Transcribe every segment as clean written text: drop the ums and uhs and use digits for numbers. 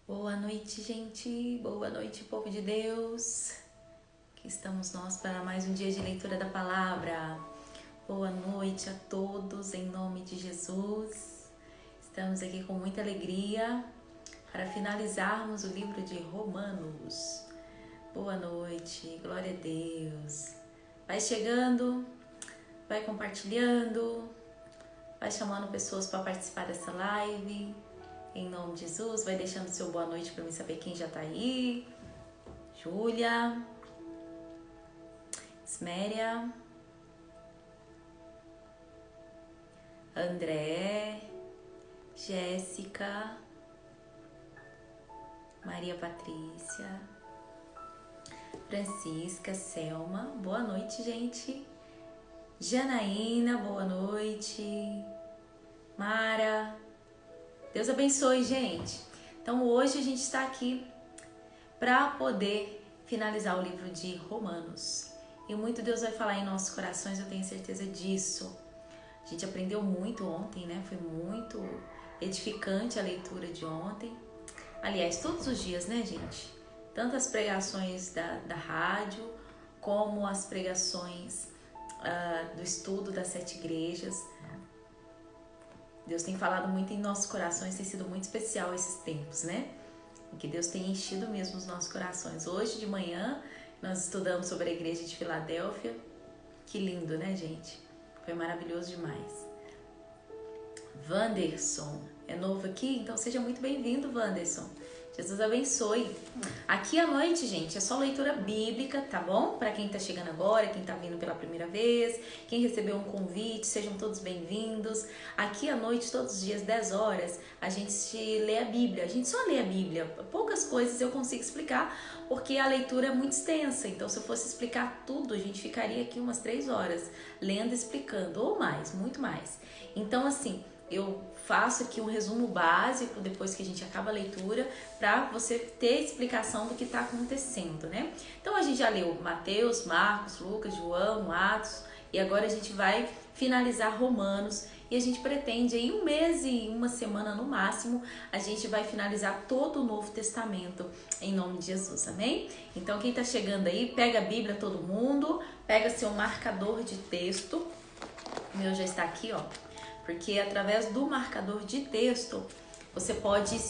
Boa noite, gente. Boa noite, povo de Deus. Aqui estamos nós para mais um dia de leitura da palavra. Boa noite a todos, em nome de Jesus. Estamos aqui com muita alegria para finalizarmos o livro de Romanos. Boa noite, glória a Deus. Vai chegando, vai compartilhando, vai chamando pessoas para participar dessa live. Em nome de Jesus, vai deixando seu boa noite para mim saber quem já tá aí. Júlia, Esméria, André, Jéssica, Maria Patrícia, Francisca, Selma. Boa noite, gente. Janaína, boa noite. Mara. Deus abençoe, gente. Então hoje a gente está aqui para poder finalizar o livro de Romanos. E muito Deus vai falar em nossos corações, eu tenho certeza disso. A gente aprendeu muito ontem, né? Foi muito edificante a leitura de ontem. Aliás, todos os dias, né, gente? Tanto as pregações da rádio, como as pregações do estudo das 7 igrejas. Deus tem falado muito em nossos corações, tem sido muito especial esses tempos, né? Em que Deus tem enchido mesmo os nossos corações. Hoje de manhã nós estudamos sobre a igreja de Filadélfia. Que lindo, né, gente? Foi maravilhoso demais. Wanderson é novo aqui? Então seja muito bem-vindo, Wanderson. Jesus abençoe. Aqui à noite, gente, é só leitura bíblica, tá bom? Para quem tá chegando agora, quem tá vindo pela primeira vez, quem recebeu um convite, sejam todos bem-vindos. Aqui à noite, todos os dias, 10 horas, a gente lê a Bíblia. A gente só lê a Bíblia. Poucas coisas eu consigo explicar, porque a leitura é muito extensa. Então, se eu fosse explicar tudo, a gente ficaria aqui umas 3 horas lendo e explicando, ou mais, muito mais. Então, assim, eu faço aqui um resumo básico depois que a gente acaba a leitura para você ter explicação do que está acontecendo, né? Então a gente já leu Mateus, Marcos, Lucas, João, Atos e agora a gente vai finalizar Romanos e a gente pretende em um mês e uma semana no máximo a gente vai finalizar todo o Novo Testamento em nome de Jesus, amém? Então quem está chegando aí, pega a Bíblia todo mundo, pega seu marcador de texto, o meu já está aqui, ó. Porque através do marcador de texto, você pode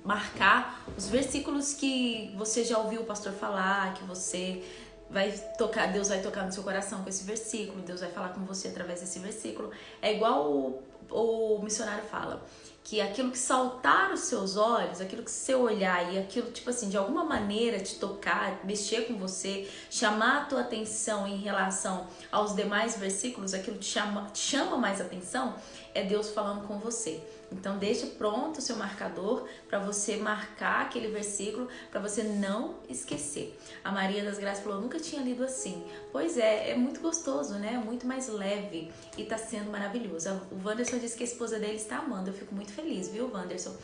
marcar os versículos que você já ouviu o pastor falar, que você vai tocar, Deus vai tocar no seu coração com esse versículo, Deus vai falar com você através desse versículo. É igual o missionário fala, que aquilo que saltar os seus olhos, aquilo que você olhar e aquilo, tipo assim, de alguma maneira te tocar, mexer com você, chamar a tua atenção em relação aos demais versículos, aquilo te chama mais atenção, é Deus falando com você. Então deixa pronto o seu marcador para você marcar aquele versículo, para você não esquecer. A Maria das Graças falou, nunca tinha lido assim. Pois é muito gostoso, né? Muito mais leve e tá sendo maravilhoso. O Wanderson disse que a esposa dele está amando. Eu fico muito feliz, viu, Wanderson?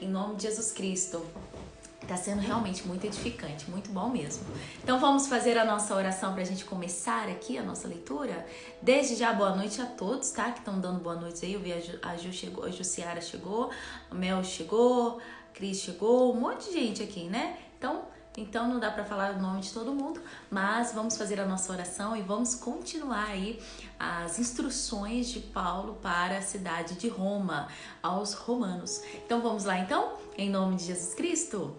Em nome de Jesus Cristo. Tá sendo realmente muito edificante, muito bom mesmo. Então vamos fazer a nossa oração para a gente começar aqui a nossa leitura. Desde já, boa noite a todos, tá? Que estão dando boa noite aí. Eu vi a Ju chegou, a Jussiara chegou, a Mel chegou, a Cris chegou, um monte de gente aqui, né? Então não dá para falar o nome de todo mundo, mas vamos fazer a nossa oração e vamos continuar aí as instruções de Paulo para a cidade de Roma, aos romanos. Então vamos lá então, em nome de Jesus Cristo.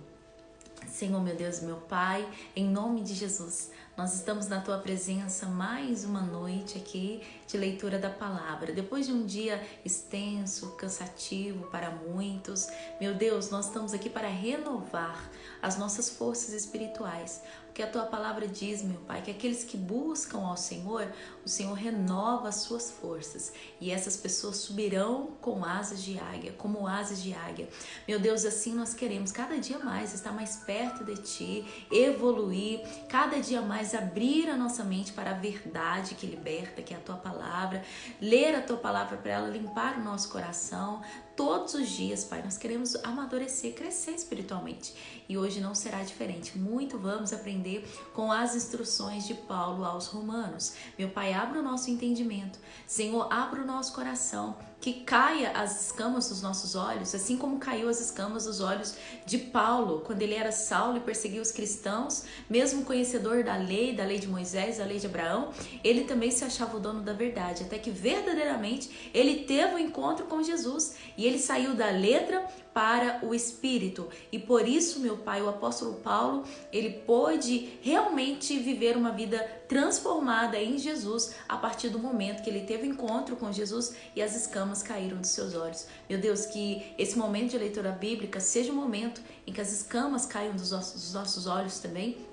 Senhor, meu Deus, meu Pai, em nome de Jesus, nós estamos na Tua presença mais uma noite aqui de leitura da Palavra. Depois de um dia extenso, cansativo para muitos, meu Deus, nós estamos aqui para renovar as nossas forças espirituais. Porque a Tua Palavra diz, meu Pai, que aqueles que buscam ao Senhor, o Senhor renova as suas forças. E essas pessoas subirão com asas de águia, como asas de águia. Meu Deus, assim nós queremos cada dia mais estar mais perto de Ti, evoluir, cada dia mais abrir a nossa mente para a verdade que liberta, que é a Tua Palavra, ler a Tua Palavra para ela limpar o nosso coração, todos os dias, Pai. Nós queremos amadurecer, crescer espiritualmente. E hoje não será diferente. Muito vamos aprender com as instruções de Paulo aos Romanos. Meu Pai, abra o nosso entendimento. Senhor, abra o nosso coração. Que caia as escamas dos nossos olhos, assim como caiu as escamas dos olhos de Paulo, quando ele era Saulo e perseguia os cristãos, mesmo conhecedor da lei de Moisés, da lei de Abraão, ele também se achava o dono da verdade, até que verdadeiramente ele teve um encontro com Jesus e ele saiu da letra para o Espírito. E por isso, meu Pai, o apóstolo Paulo, ele pôde realmente viver uma vida transformada em Jesus a partir do momento que ele teve encontro com Jesus e as escamas caíram dos seus olhos. Meu Deus, que esse momento de leitura bíblica seja um momento em que as escamas caiam dos nossos olhos também,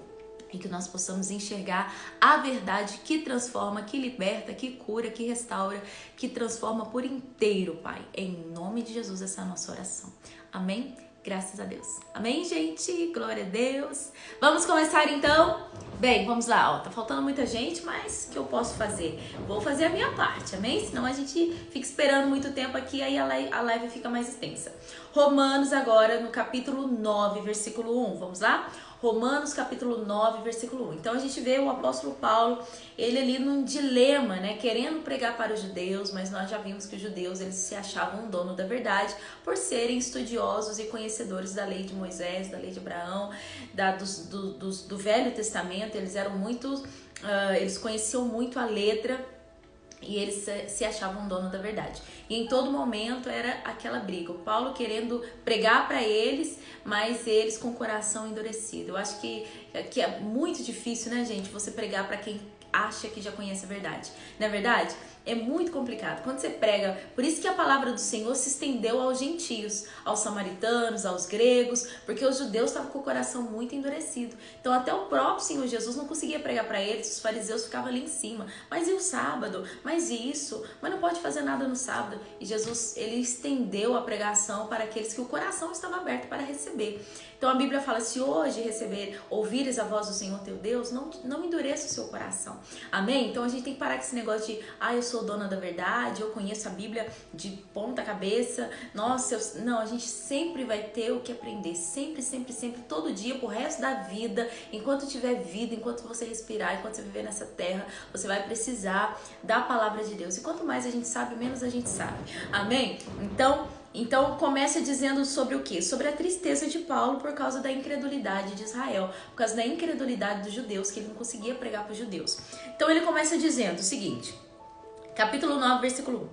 e que nós possamos enxergar a verdade que transforma, que liberta, que cura, que restaura, que transforma por inteiro, Pai. Em nome de Jesus, essa é a nossa oração. Amém? Graças a Deus. Amém, gente? Glória a Deus. Vamos começar então? Bem, vamos lá. Ó, tá faltando muita gente, mas o que eu posso fazer? Vou fazer a minha parte, amém? Senão a gente fica esperando muito tempo aqui, aí a live fica mais extensa. Romanos agora, no capítulo 9, versículo 1. Vamos lá? Romanos capítulo 9, versículo 1. Então a gente vê o apóstolo Paulo, ele ali num dilema, né, querendo pregar para os judeus, mas nós já vimos que os judeus, eles se achavam um dono da verdade por serem estudiosos e conhecedores da lei de Moisés, da lei de Abraão, do Velho Testamento. Eles eram muito, eles conheciam muito a letra e eles se achavam dono da verdade. E em todo momento era aquela briga. O Paulo querendo pregar para eles, mas eles com o coração endurecido. Eu acho que é muito difícil, né, gente, você pregar para quem acha que já conhece a verdade. Não é verdade? É muito complicado. Quando você prega, por isso que a palavra do Senhor se estendeu aos gentios, aos samaritanos, aos gregos, porque os judeus estavam com o coração muito endurecido. Então até o próprio Senhor Jesus não conseguia pregar para eles, os fariseus ficavam ali em cima. Mas e o sábado? Mas isso? Mas não pode fazer nada no sábado. E Jesus, ele estendeu a pregação para aqueles que o coração estava aberto para receber. Então a Bíblia fala, se hoje ouvires a voz do Senhor teu Deus, não endureça o seu coração. Amém? Então a gente tem que parar com esse negócio de, eu sou dona da verdade, eu conheço a Bíblia de ponta cabeça. Nossa, não, a gente sempre vai ter o que aprender. Sempre, sempre, sempre, todo dia, pro resto da vida. Enquanto tiver vida, enquanto você respirar, enquanto você viver nessa terra, você vai precisar da palavra de Deus. E quanto mais a gente sabe, menos a gente sabe. Amém? Então começa dizendo sobre o quê? Sobre a tristeza de Paulo por causa da incredulidade de Israel, por causa da incredulidade dos judeus, que ele não conseguia pregar para os judeus. Então ele começa dizendo o seguinte, capítulo 9, versículo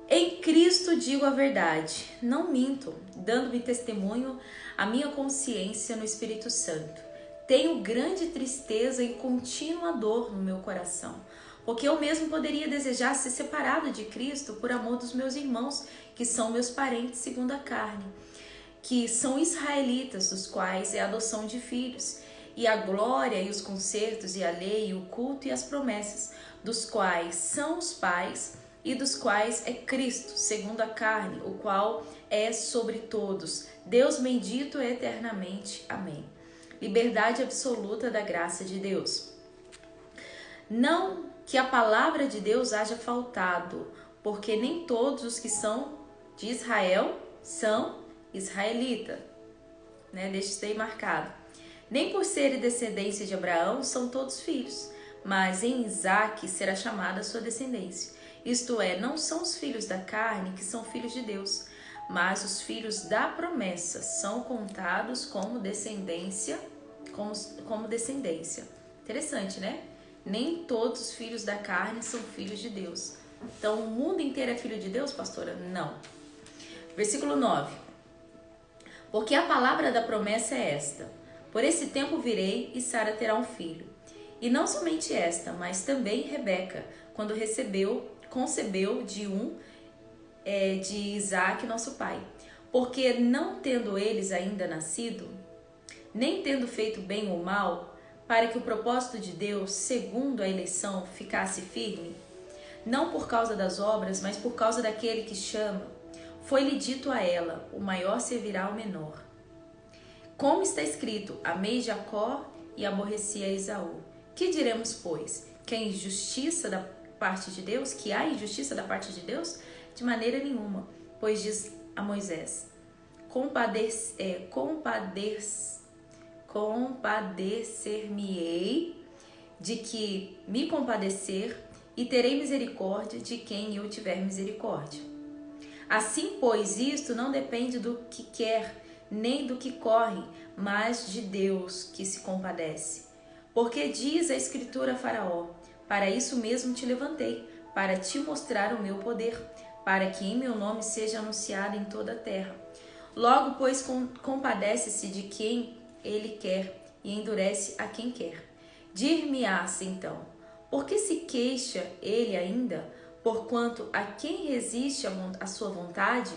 1. Em Cristo digo a verdade, não minto, dando-me testemunho a minha consciência no Espírito Santo. Tenho grande tristeza e contínua dor no meu coração, porque eu mesmo poderia desejar ser separado de Cristo por amor dos meus irmãos, que são meus parentes segundo a carne, que são israelitas, dos quais é a adoção de filhos, e a glória e os concertos e a lei e o culto e as promessas, dos quais são os pais e dos quais é Cristo, segundo a carne, o qual é sobre todos, Deus bendito eternamente. Amém. Liberdade absoluta da graça de Deus. Não que a palavra de Deus haja faltado, porque nem todos os que são de Israel são israelitas, né? Deixa isso aí marcado. Nem por serem descendência de Abraão são todos filhos, mas em Isaque será chamada a sua descendência. Isto é, não são os filhos da carne que são filhos de Deus, mas os filhos da promessa são contados como descendência, como descendência. Interessante, né? Nem todos os filhos da carne são filhos de Deus. Então, o mundo inteiro é filho de Deus, pastora? Não. Versículo 9. Porque a palavra da promessa é esta: por esse tempo virei e Sara terá um filho. E não somente esta, mas também Rebeca, quando concebeu de Isaque, nosso pai. Porque não tendo eles ainda nascido, nem tendo feito bem ou mal, para que o propósito de Deus, segundo a eleição, ficasse firme, não por causa das obras, mas por causa daquele que chama, foi-lhe dito a ela: o maior servirá ao menor. Como está escrito: amei Jacó e aborreci a Esaú. Que diremos, pois? Que há injustiça da parte de Deus? Que há injustiça da parte de Deus? De maneira nenhuma, pois diz a Moisés: compadecer-me-ei de que me compadecer, e terei misericórdia de quem eu tiver misericórdia. Assim, pois, isto não depende do que quer, nem do que corre, mas de Deus que se compadece. Porque diz a Escritura a Faraó: para isso mesmo te levantei, para te mostrar o meu poder, para que em meu nome seja anunciado em toda a terra. Logo, pois, compadece-se de quem ele quer e endurece a quem quer. Dir-me-ás então: por que se queixa ele ainda, porquanto a quem resiste a sua vontade?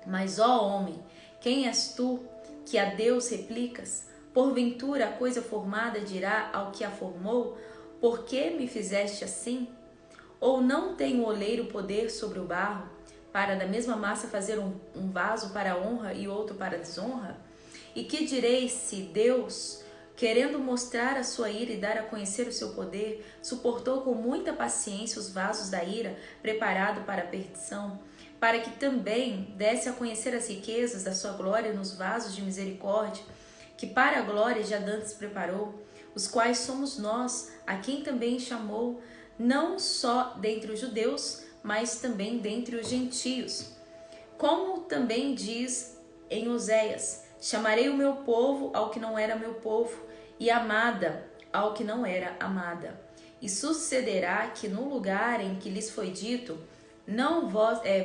Mas, ó homem, quem és tu, que a Deus replicas? Porventura a coisa formada dirá ao que a formou: por que me fizeste assim? Ou não tem o oleiro poder sobre o barro, para da mesma massa fazer um vaso para honra e outro para desonra? E que direi se Deus, querendo mostrar a sua ira e dar a conhecer o seu poder, suportou com muita paciência os vasos da ira, preparado para a perdição, para que também desse a conhecer as riquezas da sua glória nos vasos de misericórdia, que para a glória já dantes preparou, os quais somos nós, a quem também chamou, não só dentre os judeus, mas também dentre os gentios. Como também diz em Oséias: chamarei o meu povo ao que não era meu povo, e amada ao que não era amada. E sucederá que no lugar em que lhes foi dito: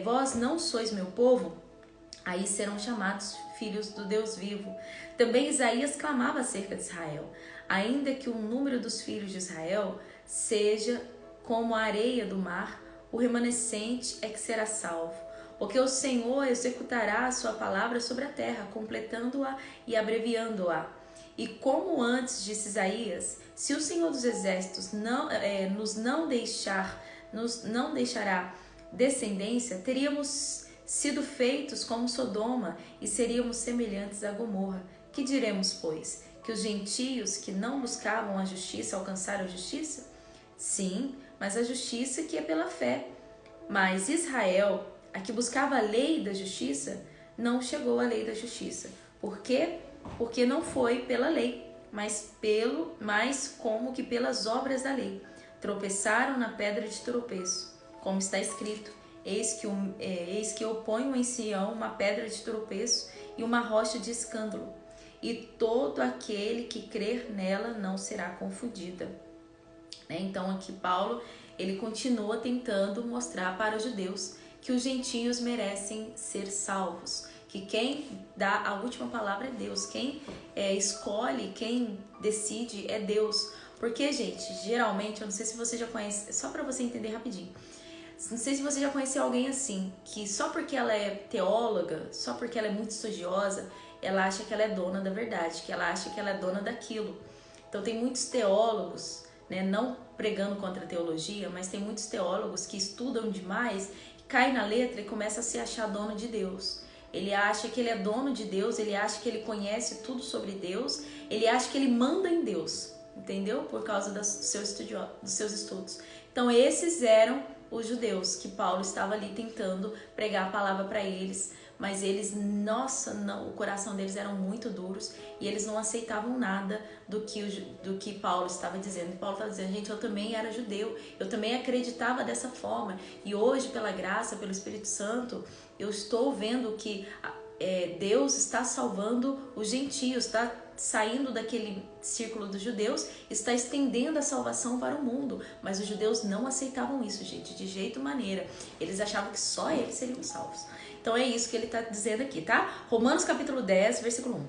vós não sois meu povo, aí serão chamados filhos do Deus vivo. Também Isaías clamava acerca de Israel: ainda que o número dos filhos de Israel seja como a areia do mar, o remanescente é que será salvo. Porque o Senhor executará a sua palavra sobre a terra, completando-a e abreviando-a. E como antes disse Isaías: se o Senhor dos Exércitos nos não deixará descendência, teríamos sido feitos como Sodoma e seríamos semelhantes a Gomorra. Que diremos, pois? Que os gentios que não buscavam a justiça alcançaram a justiça? Sim, mas a justiça que é pela fé. Mas Israel, a que buscava a lei da justiça, não chegou à lei da justiça. Por quê? Porque não foi pela lei, mas como que pelas obras da lei. Tropeçaram na pedra de tropeço, como está escrito: eis que eu ponho em Sião uma pedra de tropeço e uma rocha de escândalo, e todo aquele que crer nela não será confundido. Então aqui Paulo, ele continua tentando mostrar para os judeus que os gentios merecem ser salvos, que quem dá a última palavra é Deus, quem escolhe, quem decide é Deus. Porque, gente, geralmente, eu não sei se você já conhece, só para você entender rapidinho, não sei se você já conheceu alguém assim, que só porque ela é teóloga, só porque ela é muito estudiosa, ela acha que ela é dona da verdade, que ela acha que ela é dona daquilo. Então tem muitos teólogos, né, não pregando contra a teologia, mas tem muitos teólogos que estudam demais, cai na letra e começa a se achar dono de Deus. Ele acha que ele é dono de Deus, ele acha que ele conhece tudo sobre Deus, ele acha que ele manda em Deus, entendeu? Por causa dos seus estudos. Então esses eram os judeus que Paulo estava ali tentando pregar a palavra para eles, mas eles, o coração deles eram muito duros e eles não aceitavam nada do que Paulo estava dizendo. E Paulo estava dizendo: gente, eu também era judeu, eu também acreditava dessa forma, e hoje, pela graça, pelo Espírito Santo, eu estou vendo que Deus está salvando os gentios, está saindo daquele círculo dos judeus, está estendendo a salvação para o mundo. Mas os judeus não aceitavam isso, gente, de jeito maneira. Eles achavam que só eles seriam salvos. Então é isso que ele está dizendo aqui, tá? Romanos capítulo 10, versículo 1.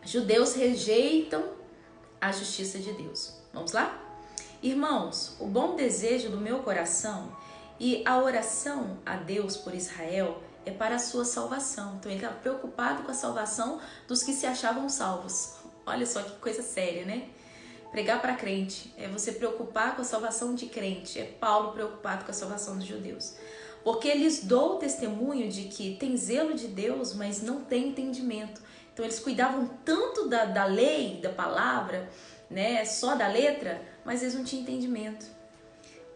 Judeus rejeitam a justiça de Deus. Vamos lá? Irmãos, o bom desejo do meu coração e a oração a Deus por Israel é para a sua salvação. Então ele está preocupado com a salvação dos que se achavam salvos. Olha só que coisa séria, né? Pregar para crente é você preocupar com a salvação de crente. É Paulo preocupado com a salvação dos judeus. Porque lhes dou testemunho de que tem zelo de Deus, mas não tem entendimento. Então eles cuidavam tanto da lei, da palavra, né, só da letra, mas eles não tinham entendimento.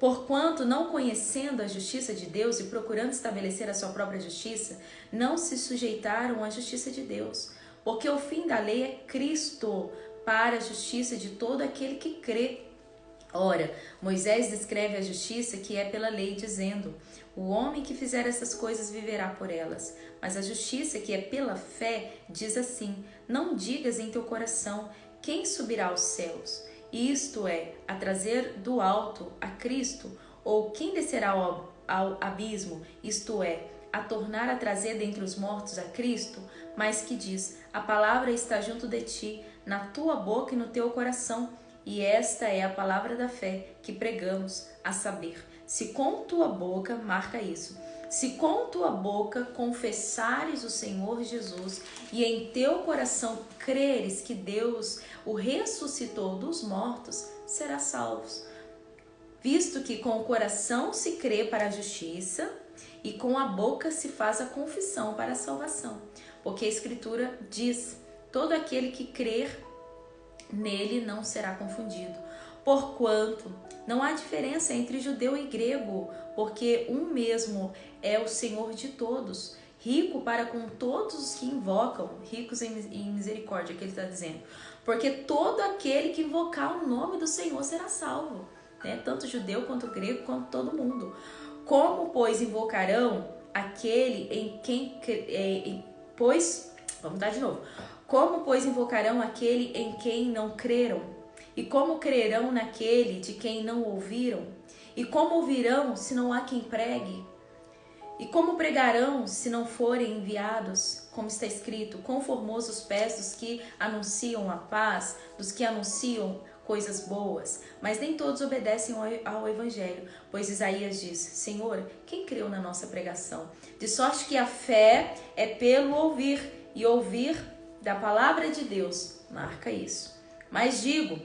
Porquanto, não conhecendo a justiça de Deus e procurando estabelecer a sua própria justiça, não se sujeitaram à justiça de Deus. Porque o fim da lei é Cristo, para a justiça de todo aquele que crê. Ora, Moisés descreve a justiça que é pela lei, dizendo: o homem que fizer essas coisas viverá por elas. Mas a justiça que é pela fé diz assim: não digas em teu coração, quem subirá aos céus? Isto é, a trazer do alto a Cristo, ou quem descerá ao abismo, isto é, a tornar a trazer dentre os mortos a Cristo, mas que diz: a palavra está junto de ti, na tua boca e no teu coração. E esta é a palavra da fé que pregamos, a saber, se com tua boca, marca isso, se com tua boca confessares o Senhor Jesus e em teu coração creres que Deus o ressuscitou dos mortos, serás salvo. Visto que com o coração se crê para a justiça e com a boca se faz a confissão para a salvação. Porque a Escritura diz: todo aquele que crer nele não será confundido. Porquanto não há diferença entre judeu e grego, porque um mesmo é o Senhor de todos, rico para com todos os que invocam, ricos em misericórdia, que ele está dizendo. Porque todo aquele que invocar o nome do Senhor será salvo, né? Tanto judeu quanto grego, quanto todo mundo. Como, pois, invocarão aquele em quem... Vamos dar de novo. Como, pois, invocarão aquele em quem não creram? E como crerão naquele de quem não ouviram? E como ouvirão se não há quem pregue? E como pregarão se não forem enviados? Como está escrito: quão formosos os pés dos que anunciam a paz, dos que anunciam coisas boas. Mas nem todos obedecem ao Evangelho, pois Isaías diz: Senhor, quem creu na nossa pregação? De sorte que a fé é pelo ouvir, e ouvir da palavra de Deus. Marca isso. Mas digo,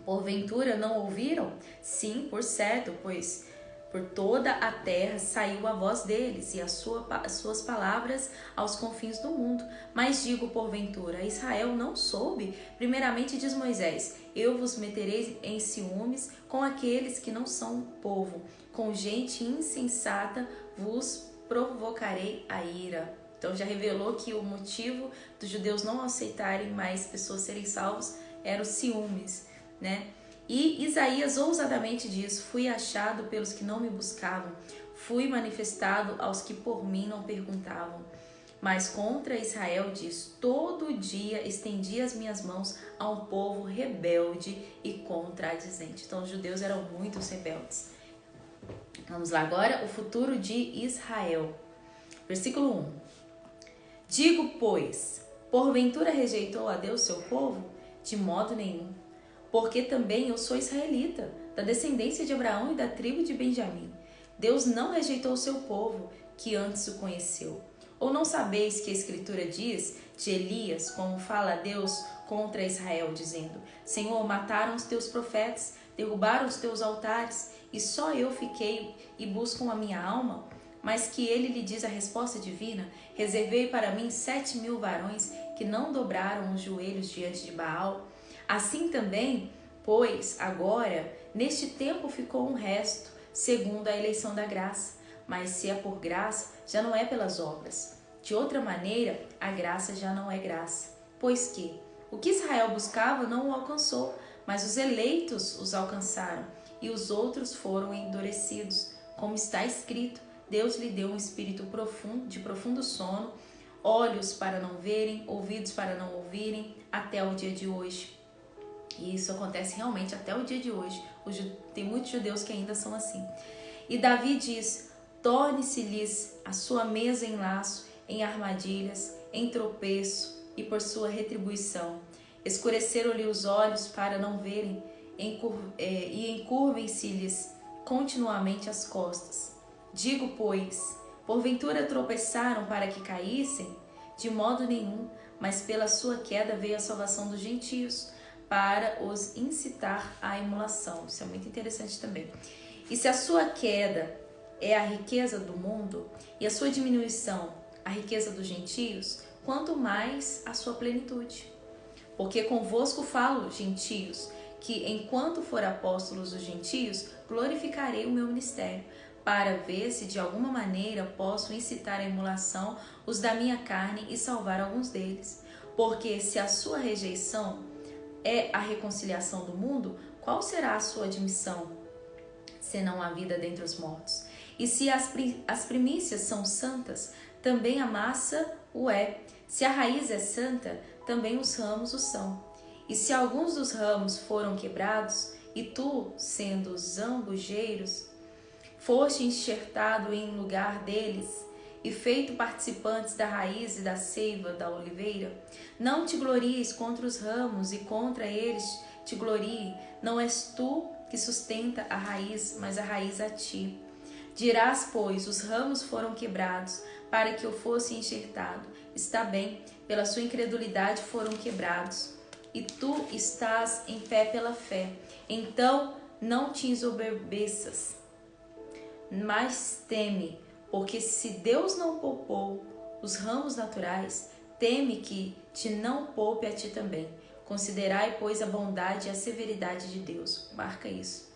porventura não ouviram? Sim, por certo, pois por toda a terra saiu a voz deles e as suas palavras aos confins do mundo. Mas digo, porventura, Israel não soube? Primeiramente diz Moisés: eu vos meterei em ciúmes com aqueles que não são povo, com gente insensata vos provocarei a ira. Então já revelou que o motivo dos judeus não aceitarem mais pessoas serem salvos era os ciúmes, né? E Isaías ousadamente diz: fui achado pelos que não me buscavam, fui manifestado aos que por mim não perguntavam. Mas contra Israel diz: todo dia estendi as minhas mãos a um povo rebelde e contradizente. Então os judeus eram muito rebeldes. Vamos lá agora, o futuro de Israel. Versículo 1. Digo, pois, porventura rejeitou a Deus seu povo? De modo nenhum. Porque também eu sou israelita, da descendência de Abraão e da tribo de Benjamim. Deus não rejeitou o seu povo, que antes o conheceu. Ou não sabeis que a Escritura diz de Elias, como fala Deus contra Israel, dizendo: Senhor, mataram os teus profetas, derrubaram os teus altares, e só eu fiquei e buscam a minha alma? Mas que ele lhe diz a resposta divina: reservei para mim 7.000 varões que não dobraram os joelhos diante de Baal. Assim também, pois, agora, neste tempo ficou um resto, segundo a eleição da graça. Mas se é por graça, já não é pelas obras. De outra maneira, a graça já não é graça. Pois que o que Israel buscava não o alcançou, mas os eleitos os alcançaram, e os outros foram endurecidos. Como está escrito: Deus lhe deu um espírito de profundo sono, olhos para não verem, ouvidos para não ouvirem, até o dia de hoje. E isso acontece realmente até o dia de hoje. Tem muitos judeus que ainda são assim. E Davi diz: torne-se-lhes a sua mesa em laço, em armadilhas, em tropeço e por sua retribuição. Escureceram-lhe os olhos para não verem, e encurvem-se-lhes continuamente as costas. Digo, pois, porventura tropeçaram para que caíssem? De modo nenhum, mas pela sua queda veio a salvação dos gentios, para os incitar à emulação. Isso é muito interessante também. E se a sua queda é a riqueza do mundo, e a sua diminuição a riqueza dos gentios, quanto mais a sua plenitude. Porque convosco falo, gentios, que, enquanto for apóstolos dos gentios, glorificarei o meu ministério, para ver se de alguma maneira posso incitar à emulação os da minha carne e salvar alguns deles. Porque se a sua rejeição é a reconciliação do mundo, qual será a sua admissão, senão a vida dentre os mortos? E se as primícias são santas, também a massa o é. Se a raiz é santa, também os ramos o são. E se alguns dos ramos foram quebrados, e tu, sendo zambujeiros, foste enxertado em lugar deles, e feito participantes da raiz e da seiva da oliveira, não te glories contra os ramos, e contra eles te glorie. Não és tu que sustenta a raiz, mas a raiz a ti. Dirás, pois, os ramos foram quebrados, para que eu fosse enxertado. Está bem, pela sua incredulidade foram quebrados, e tu estás em pé pela fé. Então não te ensoberbeças, mas teme, porque se Deus não poupou os ramos naturais, teme que te não poupe a ti também. Considerai, pois, a bondade e a severidade de Deus. Marca isso.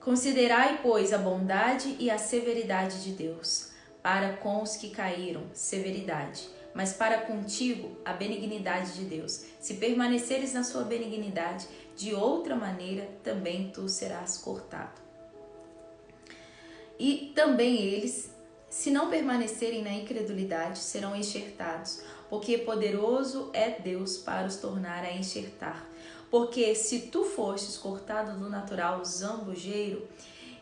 Considerai, pois, a bondade e a severidade de Deus. Para com os que caíram, severidade, mas para contigo a benignidade de Deus. Se permaneceres na sua benignidade, de outra maneira também tu serás cortado. E também eles, se não permanecerem na incredulidade, serão enxertados, porque poderoso é Deus para os tornar a enxertar. Porque se tu fostes cortado do natural zambujeiro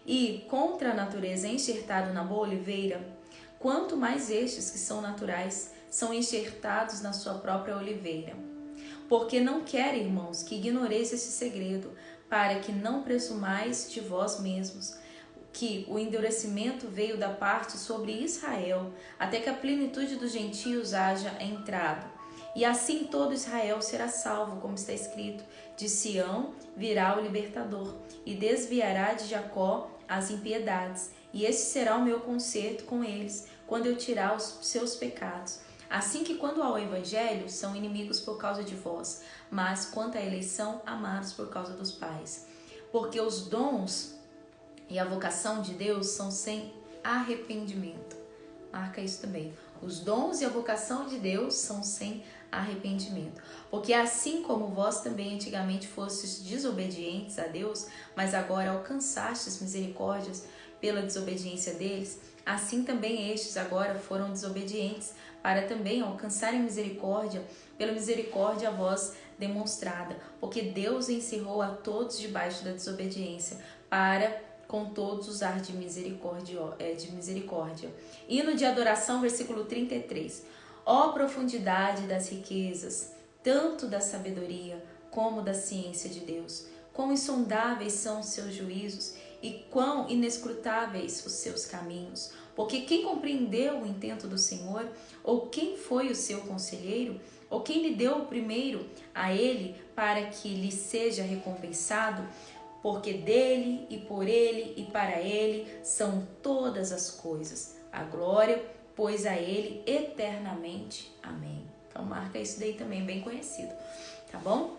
e contra a natureza enxertado na boa oliveira, quanto mais estes que são naturais são enxertados na sua própria oliveira. Porque não quero, irmãos, que ignoreis esse segredo, para que não presumais de vós mesmos, que o endurecimento veio da parte sobre Israel, até que a plenitude dos gentios haja entrado. E assim todo Israel será salvo, como está escrito: de Sião virá o libertador, e desviará de Jacó as impiedades. E este será o meu concerto com eles, quando eu tirar os seus pecados. Assim que quando ao evangelho, são inimigos por causa de vós, mas quanto à eleição, amados por causa dos pais. Porque os dons e a vocação de Deus são sem arrependimento. Marca isso também. Os dons e a vocação de Deus são sem arrependimento. Porque assim como vós também antigamente fostes desobedientes a Deus, mas agora alcançastes misericórdias pela desobediência deles, assim também estes agora foram desobedientes, para também alcançarem misericórdia pela misericórdia a vós demonstrada. Porque Deus encerrou a todos debaixo da desobediência, para com todos usar de misericórdia. Hino de adoração, versículo 33. Ó profundidade das riquezas, tanto da sabedoria como da ciência de Deus. Quão insondáveis são os seus juízos e quão inescrutáveis os seus caminhos. Porque quem compreendeu o intento do Senhor? Ou quem foi o seu conselheiro? Ou quem lhe deu o primeiro a ele para que lhe seja recompensado? Porque dele e por ele e para ele são todas as coisas. A glória, pois a ele eternamente. Amém. Então marca isso daí também, bem conhecido, tá bom?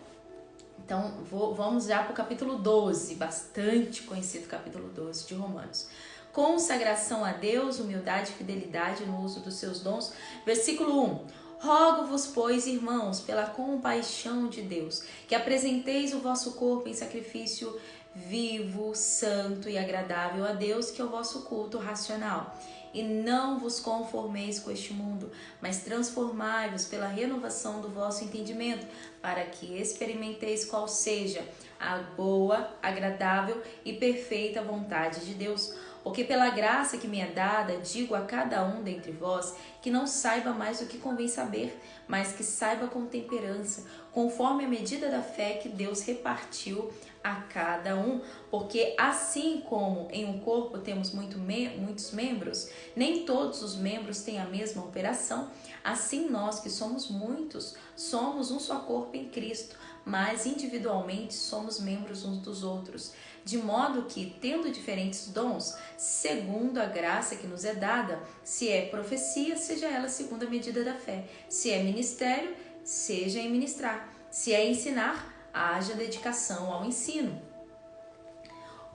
Então vamos já para o capítulo 12, bastante conhecido capítulo 12 de Romanos. Consagração a Deus, humildade e fidelidade no uso dos seus dons. Versículo 1. Rogo-vos, pois, irmãos, pela compaixão de Deus, que apresenteis o vosso corpo em sacrifício vivo, santo e agradável a Deus, que é o vosso culto racional. E não vos conformeis com este mundo, mas transformai-vos pela renovação do vosso entendimento, para que experimenteis qual seja a boa, agradável e perfeita vontade de Deus. Porque pela graça que me é dada, digo a cada um dentre vós, que não saiba mais o que convém saber, mas que saiba com temperança, conforme a medida da fé que Deus repartiu a cada um. Porque assim como em um corpo temos muitos membros, nem todos os membros têm a mesma operação, assim nós que somos muitos, somos um só corpo em Cristo, mas individualmente somos membros uns dos outros. De modo que, tendo diferentes dons, segundo a graça que nos é dada, se é profecia, seja ela segundo a medida da fé. Se é ministério, seja em ministrar. Se é ensinar, haja dedicação ao ensino.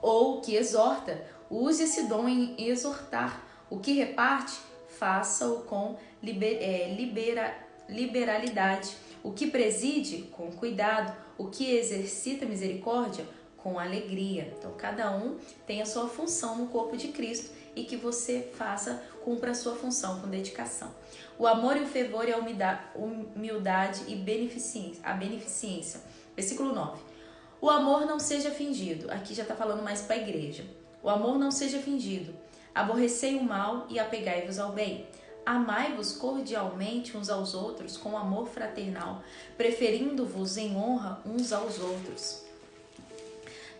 Ou o que exorta, use esse dom em exortar. O que reparte, faça-o com liberalidade. O que preside, com cuidado. O que exercita misericórdia, com alegria. Então, cada um tem a sua função no corpo de Cristo e que você cumpra a sua função com dedicação. O amor e o fervor é a humildade e a beneficência. Versículo 9. O amor não seja fingido. Aqui já está falando mais para a igreja. O amor não seja fingido. Aborrecei o mal e apegai-vos ao bem. Amai-vos cordialmente uns aos outros com amor fraternal, preferindo-vos em honra uns aos outros.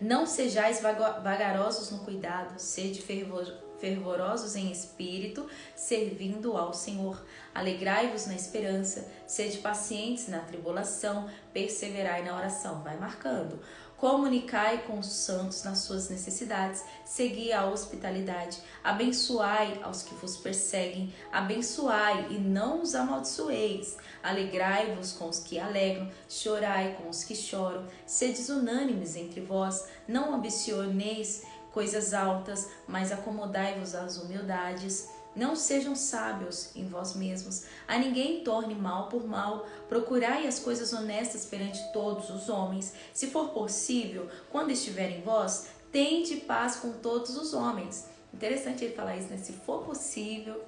Não sejais vagarosos no cuidado, sede fervorosos em espírito, servindo ao Senhor. Alegrai-vos na esperança, sede pacientes na tribulação, perseverai na oração. Vai marcando. Comunicai com os santos nas suas necessidades, segui a hospitalidade, abençoai aos que vos perseguem, abençoai e não os amaldiçoeis. Alegrai-vos com os que alegram, chorai com os que choram, sedes unânimes entre vós, não ambicioneis coisas altas, mas acomodai-vos às humildades. Não sejam sábios em vós mesmos, a ninguém torne mal por mal, procurai as coisas honestas perante todos os homens. Se for possível, quando estiver em vós, tende paz com todos os homens. Interessante ele falar isso, né? Se for possível,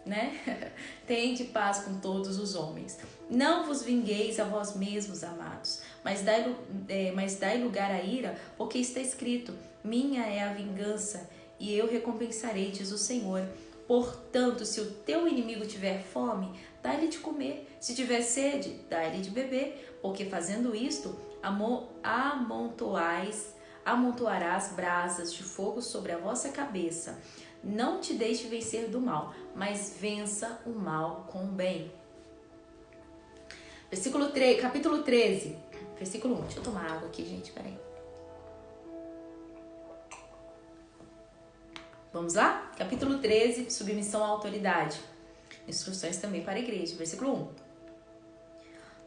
né? Tende paz com todos os homens. Não vos vingueis a vós mesmos, amados, mas dai lugar à ira, porque está escrito: minha é a vingança, e eu recompensarei, diz o Senhor. Portanto, se o teu inimigo tiver fome, dá-lhe de comer. Se tiver sede, dá-lhe de beber. Porque fazendo isto, amontoarás brasas de fogo sobre a vossa cabeça. Não te deixe vencer do mal, mas vença o mal com o bem. Capítulo 13, versículo 1. Deixa eu tomar água aqui, gente, peraí. Vamos lá? Capítulo 13, submissão à autoridade. Instruções também para a igreja. Versículo 1.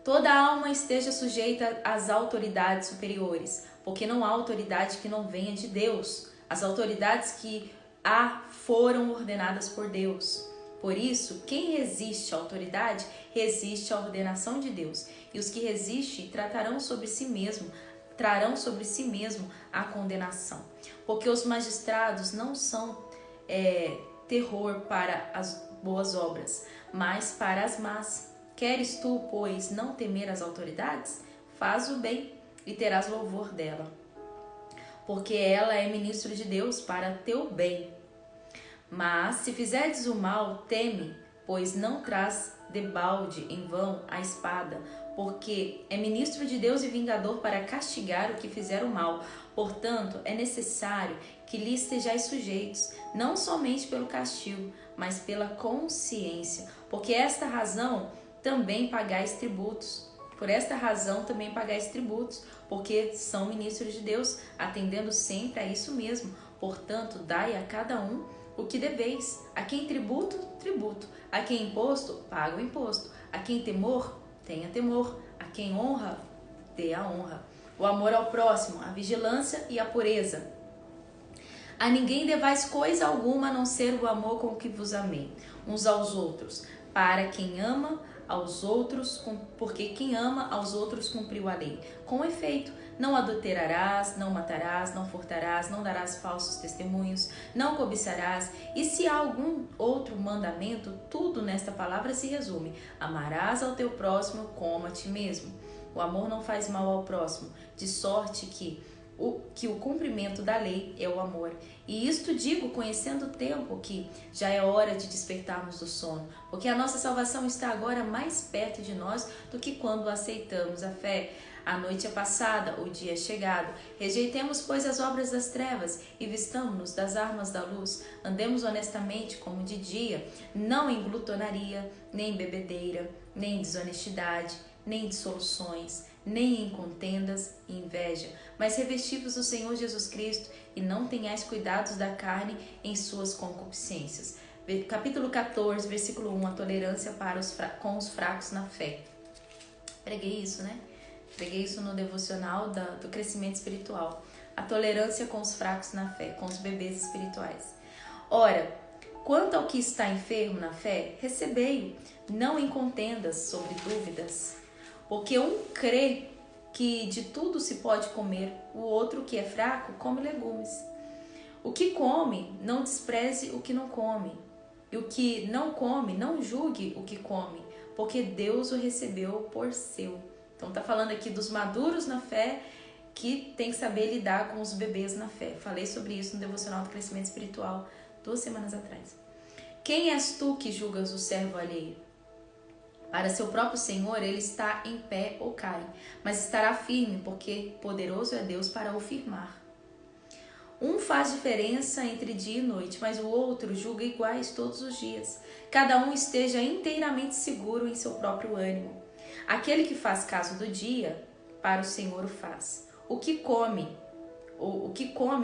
Toda alma esteja sujeita às autoridades superiores, porque não há autoridade que não venha de Deus. As autoridades que foram ordenadas por Deus. Por isso, quem resiste à autoridade, resiste à ordenação de Deus. E os que resistem trarão sobre si mesmo a condenação. Porque os magistrados não são terror para as boas obras, mas para as más. Queres tu, pois, não temer as autoridades? Faz o bem e terás louvor dela, porque ela é ministro de Deus para teu bem. Mas se fizerdes o mal, teme, pois não traz debalde em vão a espada, porque é ministro de Deus e vingador para castigar o que fizer o mal. Portanto, é necessário que lhe estejais sujeitos, não somente pelo castigo, mas pela consciência, porque esta razão também pagais tributos. Por esta razão também pagais tributos, porque são ministros de Deus, atendendo sempre a isso mesmo. Portanto, dai a cada um o que deveis. A quem tributo, tributo. A quem imposto, paga o imposto. A quem temor, tenha temor. A quem honra, dê a honra. O amor ao próximo, a vigilância e a pureza. A ninguém devais coisa alguma a não ser o amor com que vos amei, uns aos outros. Para quem ama aos outros, porque quem ama aos outros cumpriu a lei. Com efeito, não adulterarás, não matarás, não furtarás, não darás falsos testemunhos, não cobiçarás. E se há algum outro mandamento, tudo nesta palavra se resume: amarás ao teu próximo como a ti mesmo. O amor não faz mal ao próximo, de sorte que o cumprimento da lei é o amor. E isto digo, conhecendo o tempo, que já é hora de despertarmos do sono, porque a nossa salvação está agora mais perto de nós do que quando aceitamos a fé. A noite é passada, o dia é chegado. Rejeitemos, pois, as obras das trevas e vistamo-nos das armas da luz. Andemos honestamente como de dia, não em glutonaria, nem em bebedeira, nem em desonestidade, nem em dissoluções, nem em contendas e inveja, mas revesti-vos do Senhor Jesus Cristo e não tenhais cuidados da carne em suas concupiscências. Capítulo 14, versículo 1, a tolerância com os fracos na fé. Preguei isso, né? Peguei isso no devocional do crescimento espiritual. A tolerância com os fracos na fé, com os bebês espirituais. Ora, quanto ao que está enfermo na fé, recebei-o, não em contendas sobre dúvidas. Porque um crê que de tudo se pode comer, o outro que é fraco come legumes. O que come, não despreze o que não come. E o que não come, não julgue o que come, porque Deus o recebeu por seu. Então tá falando aqui dos maduros na fé, que tem que saber lidar com os bebês na fé. Falei sobre isso no Devocional do Crescimento Espiritual 2 semanas atrás. Quem és tu que julgas o servo alheio? Para seu próprio Senhor ele está em pé ou cai, mas estará firme, porque poderoso é Deus para o firmar. Um faz diferença entre dia e noite, mas o outro julga iguais todos os dias. Cada um esteja inteiramente seguro em seu próprio ânimo. Aquele que faz caso do dia, para o Senhor o faz. O que come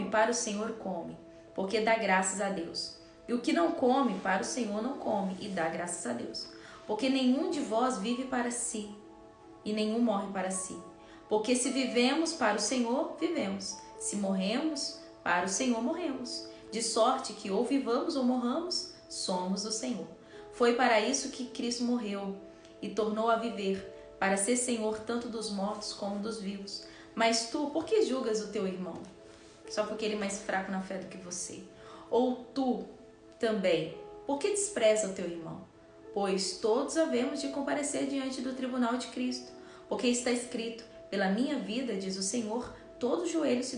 para o Senhor come, porque dá graças a Deus. E o que não come para o Senhor não come, e dá graças a Deus. Porque nenhum de vós vive para si, e nenhum morre para si. Porque se vivemos para o Senhor, vivemos. Se morremos, para o Senhor morremos. De sorte que ou vivamos ou morramos, somos do Senhor. Foi para isso que Cristo morreu e tornou a viver, para ser Senhor tanto dos mortos como dos vivos. Mas tu, por que julgas o teu irmão? Só porque ele é mais fraco na fé do que você. Ou tu também, por que despreza o teu irmão? Pois todos havemos de comparecer diante do tribunal de Cristo. Porque está escrito, pela minha vida, diz o Senhor, todo joelho se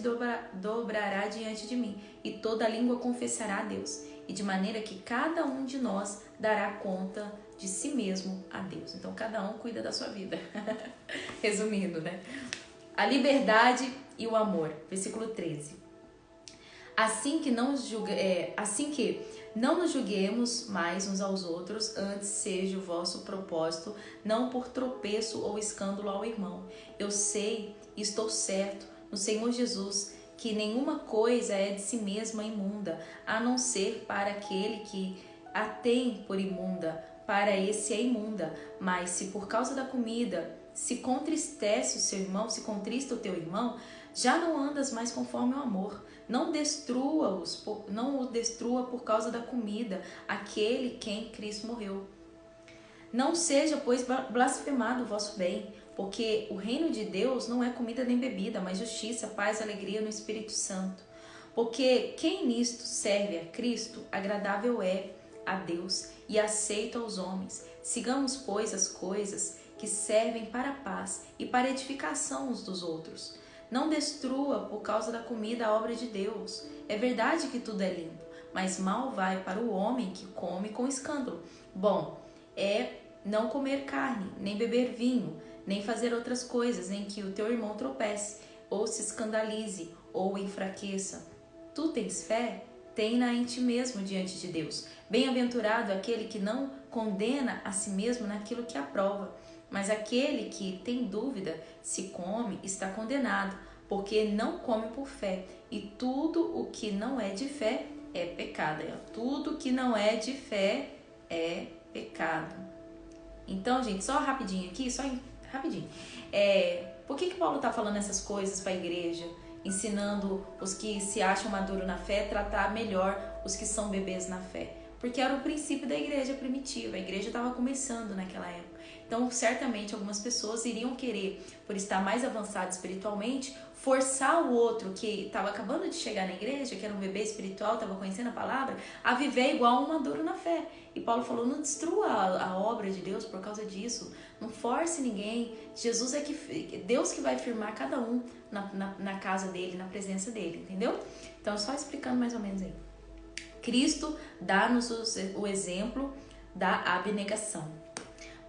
dobrará diante de mim, e toda língua confessará a Deus, e de maneira que cada um de nós dará conta de si mesmo a Deus. Então, cada um cuida da sua vida. Resumindo, né? A liberdade e o amor. Versículo 13. Assim que não nos julguemos mais uns aos outros, antes seja o vosso propósito, não por tropeço ou escândalo ao irmão. Eu sei e estou certo no Senhor Jesus, que nenhuma coisa é de si mesma imunda, a não ser para aquele que a tem por imunda, para esse é imunda. Mas se por causa da comida se contristece o seu irmão, se contrista o teu irmão, já não andas mais conforme o amor. Não o destrua por causa da comida, aquele quem Cristo morreu. Não seja, pois, blasfemado o vosso bem, porque o reino de Deus não é comida nem bebida, mas justiça, paz, alegria no Espírito Santo. Porque quem nisto serve a Cristo, agradável é a Deus e aceito aos homens. Sigamos, pois, as coisas que servem para a paz e para a edificação uns dos outros. Não destrua por causa da comida a obra de Deus. É verdade que tudo é limpo, mas mal vai para o homem que come com escândalo. Bom é não comer carne, nem beber vinho, nem fazer outras coisas em que o teu irmão tropece, ou se escandalize, ou enfraqueça. Tu tens fé? Tem-na em ti mesmo diante de Deus. Bem-aventurado aquele que não condena a si mesmo naquilo que aprova. Mas aquele que tem dúvida, se come, está condenado, porque não come por fé. E tudo o que não é de fé é pecado. Tudo que não é de fé é pecado. Então, gente, só rapidinho aqui, rapidinho. Por que Paulo está falando essas coisas para a igreja? Ensinando os que se acham maduros na fé, tratar melhor os que são bebês na fé. Porque era o princípio da igreja primitiva. A igreja estava começando naquela época. Então, certamente, algumas pessoas iriam querer, por estar mais avançado espiritualmente, forçar o outro que estava acabando de chegar na igreja, que era um bebê espiritual, estava conhecendo a palavra, a viver igual um maduro na fé. E Paulo falou, não destrua a obra de Deus por causa disso. Não force ninguém. Jesus Deus que vai firmar cada um na casa dele, na presença dele, entendeu? Então, só explicando mais ou menos aí. Cristo dá-nos o exemplo da abnegação.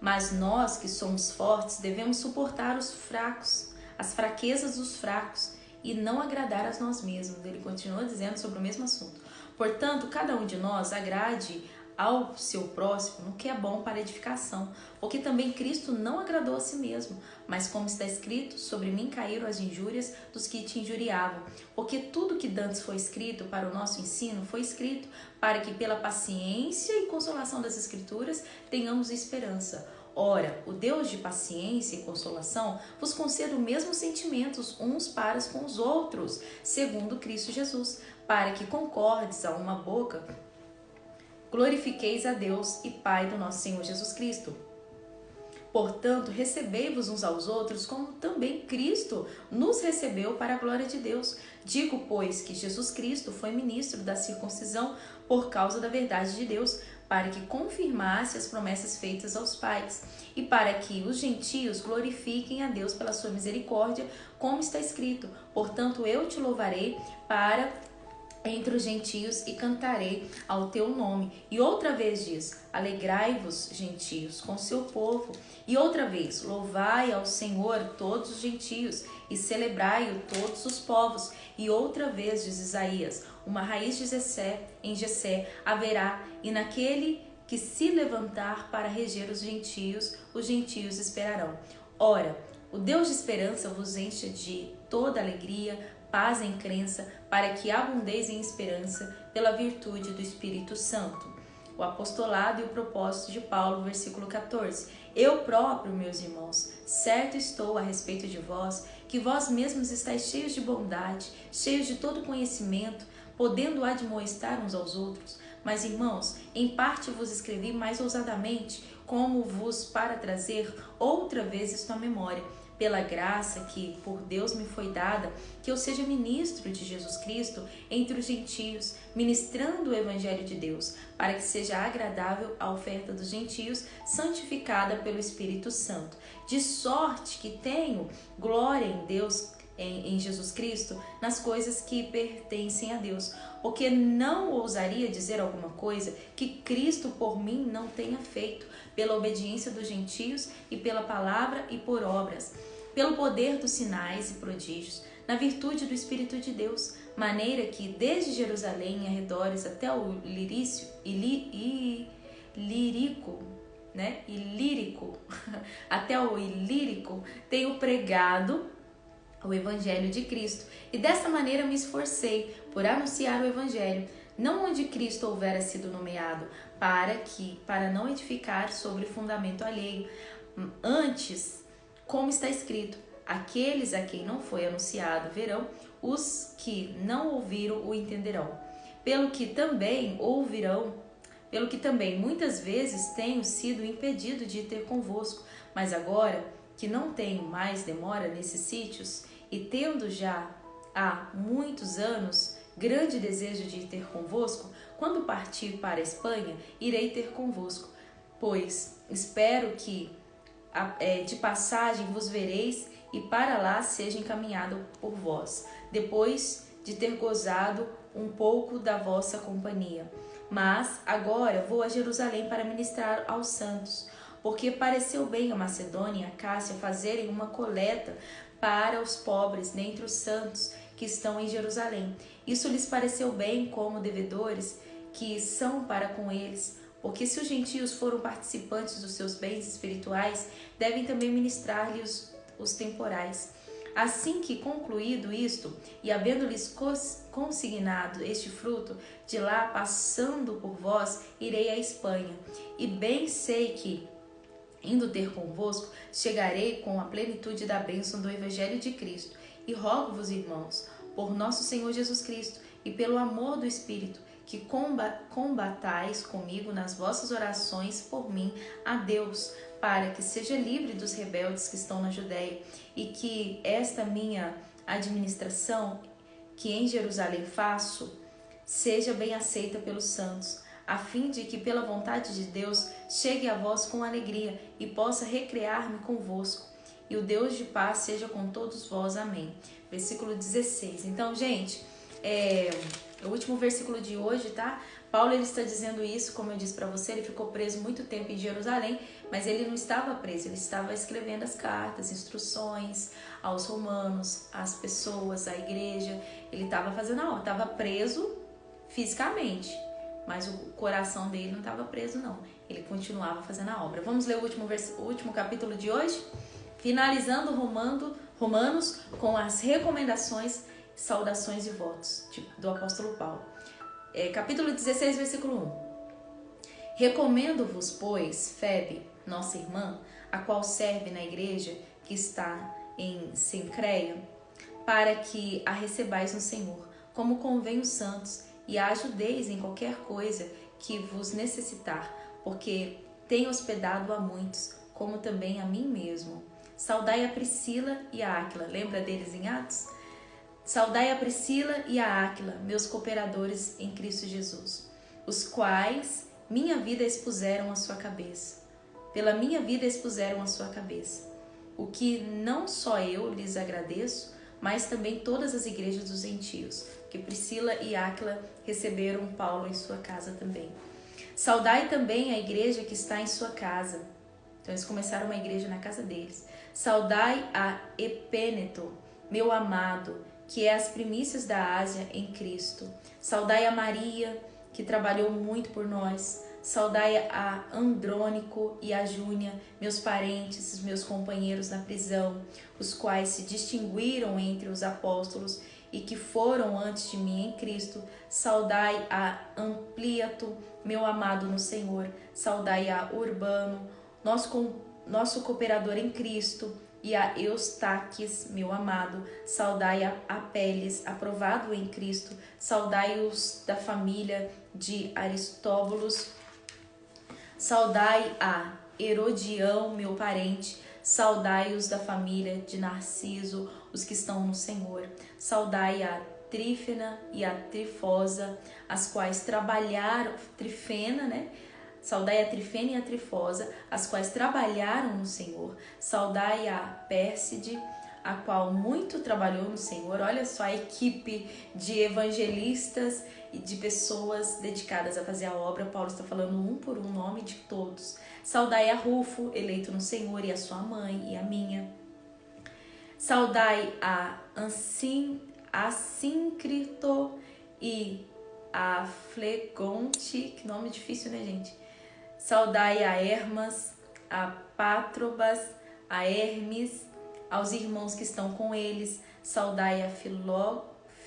Mas nós que somos fortes devemos suportar os fracos, as fraquezas dos fracos e não agradar a nós mesmos. Ele continua dizendo sobre o mesmo assunto. Portanto, cada um de nós agrade ao seu próximo no que é bom para edificação, porque também Cristo não agradou a si mesmo, mas como está escrito, sobre mim caíram as injúrias dos que te injuriavam, porque tudo que dantes foi escrito para o nosso ensino foi escrito para que pela paciência e consolação das Escrituras tenhamos esperança. Ora, o Deus de paciência e consolação vos conceda o mesmo sentimentos uns para com os outros, segundo Cristo Jesus, para que concordes a uma boca, glorifiqueis a Deus e Pai do nosso Senhor Jesus Cristo. Portanto, recebei-vos uns aos outros, como também Cristo nos recebeu para a glória de Deus. Digo, pois, que Jesus Cristo foi ministro da circuncisão por causa da verdade de Deus, para que confirmasse as promessas feitas aos pais, e para que os gentios glorifiquem a Deus pela sua misericórdia, como está escrito: portanto, eu te louvarei para entre os gentios e cantarei ao teu nome. E outra vez diz: alegrai-vos, gentios, com seu povo. E outra vez: louvai ao Senhor todos os gentios e celebrai-o todos os povos. E outra vez diz Isaías: uma raiz de Jessé haverá, e naquele que se levantar para reger os gentios esperarão. Ora, o Deus de esperança vos enche de toda alegria, paz em crença, para que abundeis em esperança pela virtude do Espírito Santo. O apostolado e o propósito de Paulo, versículo 14. Eu próprio, meus irmãos, certo estou a respeito de vós, que vós mesmos estáis cheios de bondade, cheios de todo conhecimento, podendo admoestar uns aos outros. Mas, irmãos, em parte vos escrevi mais ousadamente, como vos para trazer outra vez isto à memória, pela graça que por Deus me foi dada, que eu seja ministro de Jesus Cristo entre os gentios, ministrando o Evangelho de Deus, para que seja agradável a oferta dos gentios, santificada pelo Espírito Santo. De sorte que tenho glória em Deus, em Jesus Cristo, nas coisas que pertencem a Deus, porque não ousaria dizer alguma coisa que Cristo por mim não tenha feito, pela obediência dos gentios e pela palavra e por obras, pelo poder dos sinais e prodígios, na virtude do Espírito de Deus, maneira que desde Jerusalém e arredores até o Ilírico, até o Ilírico, tenho pregado o Evangelho de Cristo, e dessa maneira me esforcei por anunciar o Evangelho, não onde Cristo houvera sido nomeado, para não edificar sobre fundamento alheio. Antes, como está escrito: aqueles a quem não foi anunciado verão, os que não ouviram o entenderão. Pelo que também muitas vezes tenho sido impedido de ir ter convosco, mas agora que não tenho mais demora nesses sítios, e tendo já há muitos anos grande desejo de ir ter convosco, quando partir para a Espanha, irei ter convosco, pois espero que de passagem vos vereis e para lá seja encaminhado por vós, depois de ter gozado um pouco da vossa companhia. Mas agora vou a Jerusalém para ministrar aos santos, porque pareceu bem a Macedônia e a Cássia fazerem uma coleta para os pobres dentre os santos que estão em Jerusalém. Isso lhes pareceu bem, como devedores que são para com eles, porque se os gentios foram participantes dos seus bens espirituais, devem também ministrar-lhes os temporais. Assim que concluído isto, e havendo-lhes consignado este fruto, de lá passando por vós, irei à Espanha. E bem sei que, indo ter convosco, chegarei com a plenitude da bênção do Evangelho de Cristo. E rogo-vos, irmãos, por nosso Senhor Jesus Cristo e pelo amor do Espírito, que combatais comigo nas vossas orações por mim a Deus, para que seja livre dos rebeldes que estão na Judéia, e que esta minha administração, que em Jerusalém faço, seja bem aceita pelos santos, a fim de que pela vontade de Deus chegue a vós com alegria e possa recrear-me convosco. E o Deus de paz seja com todos vós. Amém. Versículo 16. Então, gente, o último versículo de hoje, tá? Paulo, ele está dizendo isso, como eu disse para você, ele ficou preso muito tempo em Jerusalém, mas ele não estava preso, ele estava escrevendo as cartas, instruções aos romanos, às pessoas, à igreja. Ele estava fazendo a obra, estava preso fisicamente, mas o coração dele não estava preso, não. Ele continuava fazendo a obra. Vamos ler o último capítulo de hoje? Finalizando Romanos com as recomendações, saudações e votos do apóstolo Paulo. Capítulo 16, versículo 1. Recomendo-vos, pois, Febe, nossa irmã, a qual serve na igreja que está em Cencreia, para que a recebais no Senhor, como convém os santos, e a ajudeis em qualquer coisa que vos necessitar, porque tenho hospedado a muitos, como também a mim mesmo. Saudai a Priscila e a Áquila, lembra deles em Atos? Saudai a Priscila e a Áquila, meus cooperadores em Cristo Jesus, os quais minha vida expuseram à sua cabeça. Pela minha vida expuseram à sua cabeça. O que não só eu lhes agradeço, mas também todas as igrejas dos gentios, que Priscila e Áquila receberam Paulo em sua casa também. Saudai também a igreja que está em sua casa. Então eles começaram uma igreja na casa deles. Saudai a Epêneto, meu amado, que é as primícias da Ásia em Cristo. Saudai a Maria, que trabalhou muito por nós. Saudai a Andrônico e a Júnia, meus parentes, meus companheiros na prisão, os quais se distinguiram entre os apóstolos e que foram antes de mim em Cristo. Saudai a Ampliato, meu amado no Senhor. Saudai a Urbano, nosso cooperador em Cristo, e a Eustaques, meu amado. Saudai a Apeles, aprovado em Cristo. Saudai-os da família de Aristóbulos. Saudai a Herodião, meu parente. Saudai-os da família de Narciso, os que estão no Senhor. Saudai a Trífena e a Trifosa, as quais trabalharam, Trifena, né? Saudai a Trifena e a Trifosa, as quais trabalharam no Senhor. Saudai a Pérside, a qual muito trabalhou no Senhor. Olha só a equipe de evangelistas e de pessoas dedicadas a fazer a obra. Paulo está falando um por um, nome de todos. Saudai a Rufo, eleito no Senhor, e a sua mãe e a minha. Saudai a Assíncrito e a Flegonte, que nome difícil, né, gente? Saudai a Hermas, a Pátrobas, a Hermes, aos irmãos que estão com eles. Saudai a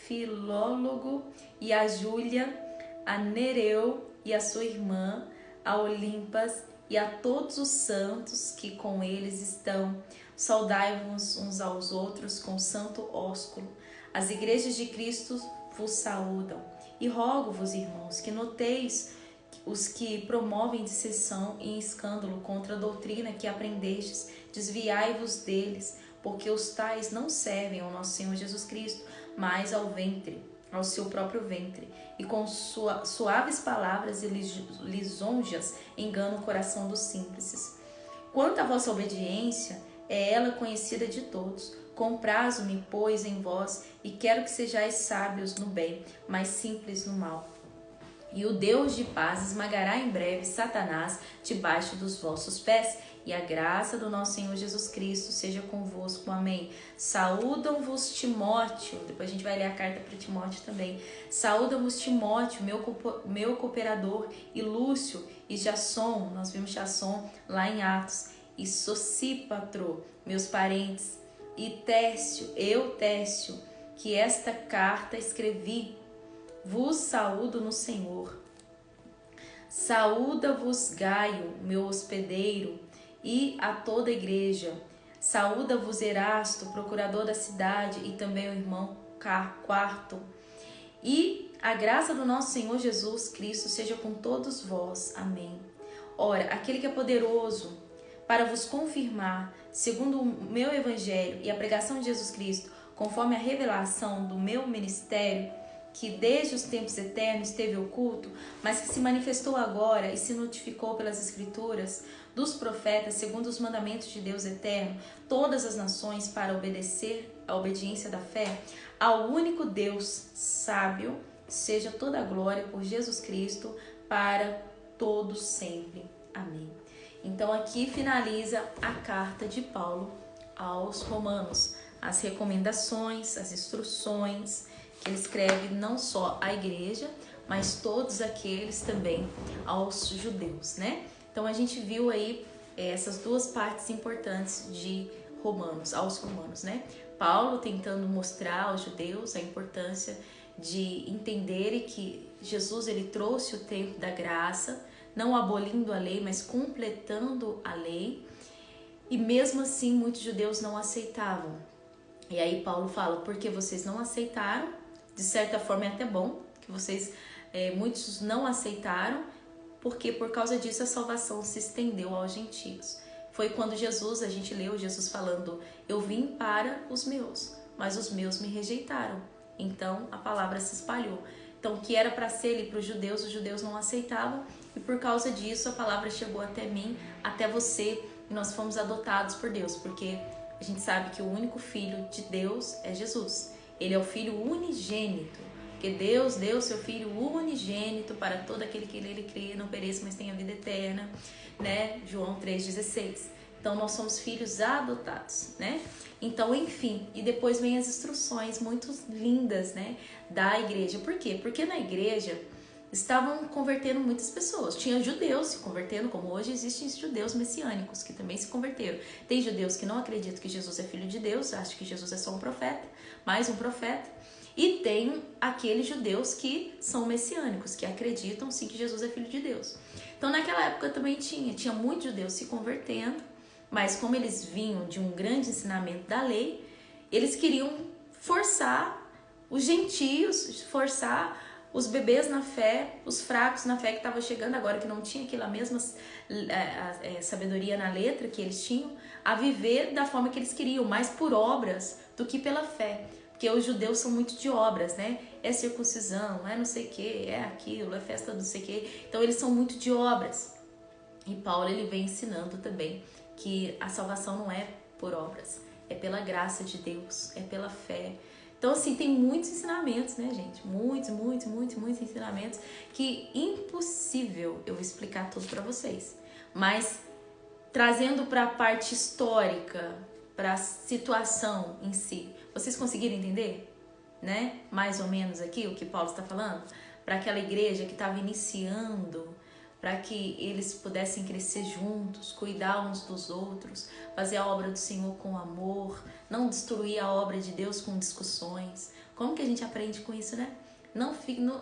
Filólogo e a Júlia, a Nereu e a sua irmã, a Olimpas e a todos os santos que com eles estão. Saudai-vos uns aos outros com santo ósculo. As igrejas de Cristo vos saúdam. E rogo-vos, irmãos, que noteis os que promovem dissensão e escândalo contra a doutrina que aprendestes. Desviai-vos deles, porque os tais não servem ao nosso Senhor Jesus Cristo, mas ao ventre, ao seu próprio ventre, e com suaves palavras e lisonjas enganam o coração dos simples. Quanto à vossa obediência, é ela conhecida de todos. Comprazo-me, pois, em vós, e quero que sejais sábios no bem, mas simples no mal. E o Deus de paz esmagará em breve Satanás debaixo dos vossos pés. E a graça do nosso Senhor Jesus Cristo seja convosco. Amém. Saúdam-vos Timóteo. Depois a gente vai ler a carta para Timóteo também. Saúdam-vos Timóteo, meu cooperador, e Lúcio e Jasson. Nós vimos Jasson lá em Atos. E Sosípatro, meus parentes. E Técio, que esta carta escrevi. Vos saúdo no Senhor. Saúda-vos Gaio, meu hospedeiro, e a toda a igreja. Saúda-vos Erasto, procurador da cidade, e também o irmão Quarto. E a graça do nosso Senhor Jesus Cristo seja com todos vós. Amém. Ora, aquele que é poderoso para vos confirmar, segundo o meu evangelho e a pregação de Jesus Cristo, conforme a revelação do meu ministério, que desde os tempos eternos esteve oculto, mas que se manifestou agora e se notificou pelas Escrituras dos profetas, segundo os mandamentos de Deus eterno, todas as nações para obedecer a obediência da fé, ao único Deus sábio, seja toda a glória por Jesus Cristo para todos sempre. Amém. Então aqui finaliza a carta de Paulo aos Romanos, as recomendações, as instruções que ele escreve não só à igreja, mas todos aqueles também aos judeus, né? Então a gente viu aí essas duas partes importantes de Romanos, aos Romanos, né? Paulo tentando mostrar aos judeus a importância de entenderem que Jesus ele trouxe o tempo da graça, não abolindo a lei, mas completando a lei. E mesmo assim, muitos judeus não aceitavam. E aí Paulo fala, porque vocês não aceitaram, de certa forma é até bom que vocês, muitos não aceitaram, porque por causa disso a salvação se estendeu aos gentios. Foi quando Jesus, a gente leu Jesus falando, eu vim para os meus, mas os meus me rejeitaram. Então a palavra se espalhou. Então o que era para ser ali para os judeus não aceitavam, e por causa disso a palavra chegou até mim, até você, e nós fomos adotados por Deus, porque a gente sabe que o único filho de Deus é Jesus. Ele é o filho unigênito, porque Deus deu seu filho unigênito para todo aquele que nele crê, não pereça, mas tenha vida eterna, né? João 3,16. Então nós somos filhos adotados, né? Então, enfim, e depois vem as instruções muito lindas, né, da igreja. Por quê? Porque na igreja estavam convertendo muitas pessoas. Tinha judeus se convertendo, como hoje existem judeus messiânicos que também se converteram. Tem judeus que não acreditam que Jesus é filho de Deus, acham que Jesus é só um profeta, mais um profeta. E tem aqueles judeus que são messiânicos, que acreditam sim que Jesus é filho de Deus. Então naquela época também tinha muitos judeus se convertendo, mas como eles vinham de um grande ensinamento da lei, eles queriam forçar os gentios, forçar os bebês na fé, os fracos na fé que estavam chegando agora, que não tinha aquela mesma sabedoria na letra que eles tinham, a viver da forma que eles queriam, mais por obras do que pela fé. Porque os judeus são muito de obras, né? É circuncisão, é não sei o que, é aquilo, é festa do não sei o que. Então eles são muito de obras. E Paulo ele vem ensinando também que a salvação não é por obras, é pela graça de Deus, é pela fé. Então, assim, tem muitos ensinamentos, né, gente? Muitos ensinamentos que impossível eu explicar tudo para vocês. Mas, trazendo para a parte histórica, para a situação em si, vocês conseguiram entender, né? Mais ou menos aqui o que Paulo está falando? Para aquela igreja que estava iniciando, para que eles pudessem crescer juntos, cuidar uns dos outros, fazer a obra do Senhor com amor, não destruir a obra de Deus com discussões. Como que a gente aprende com isso, né?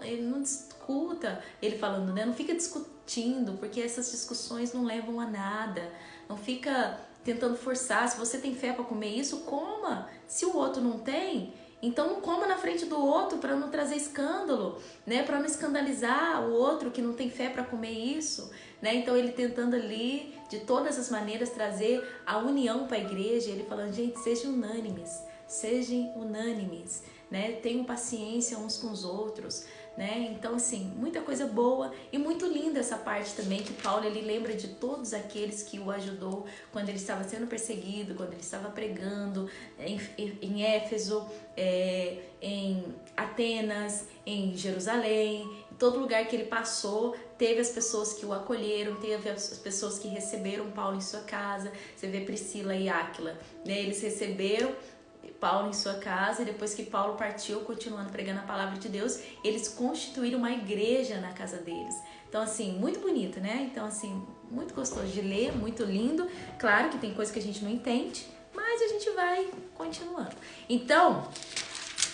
Ele não discuta, ele falando, né? Não fica discutindo, porque essas discussões não levam a nada. Não fica tentando forçar. Se você tem fé para comer isso, coma. Se o outro não tem, então não coma na frente do outro para não trazer escândalo, né? Para não escandalizar o outro que não tem fé para comer isso, né? Então ele tentando ali de todas as maneiras trazer a união para a igreja, ele falando, gente, sejam unânimes, né? Tenham paciência uns com os outros, né? Então assim, muita coisa boa e muito linda essa parte também que Paulo ele lembra de todos aqueles que o ajudou quando ele estava sendo perseguido, quando ele estava pregando em Éfeso, em Atenas, em Jerusalém, em todo lugar que ele passou, teve as pessoas que o acolheram, teve as pessoas que receberam Paulo em sua casa. Você vê Priscila e Áquila, né? Eles receberam Paulo em sua casa, e depois que Paulo partiu, continuando pregando a palavra de Deus, eles constituíram uma igreja na casa deles. Então, assim, muito bonito, né? Então, assim, muito gostoso de ler, muito lindo. Claro que tem coisa que a gente não entende, mas a gente vai continuando. Então,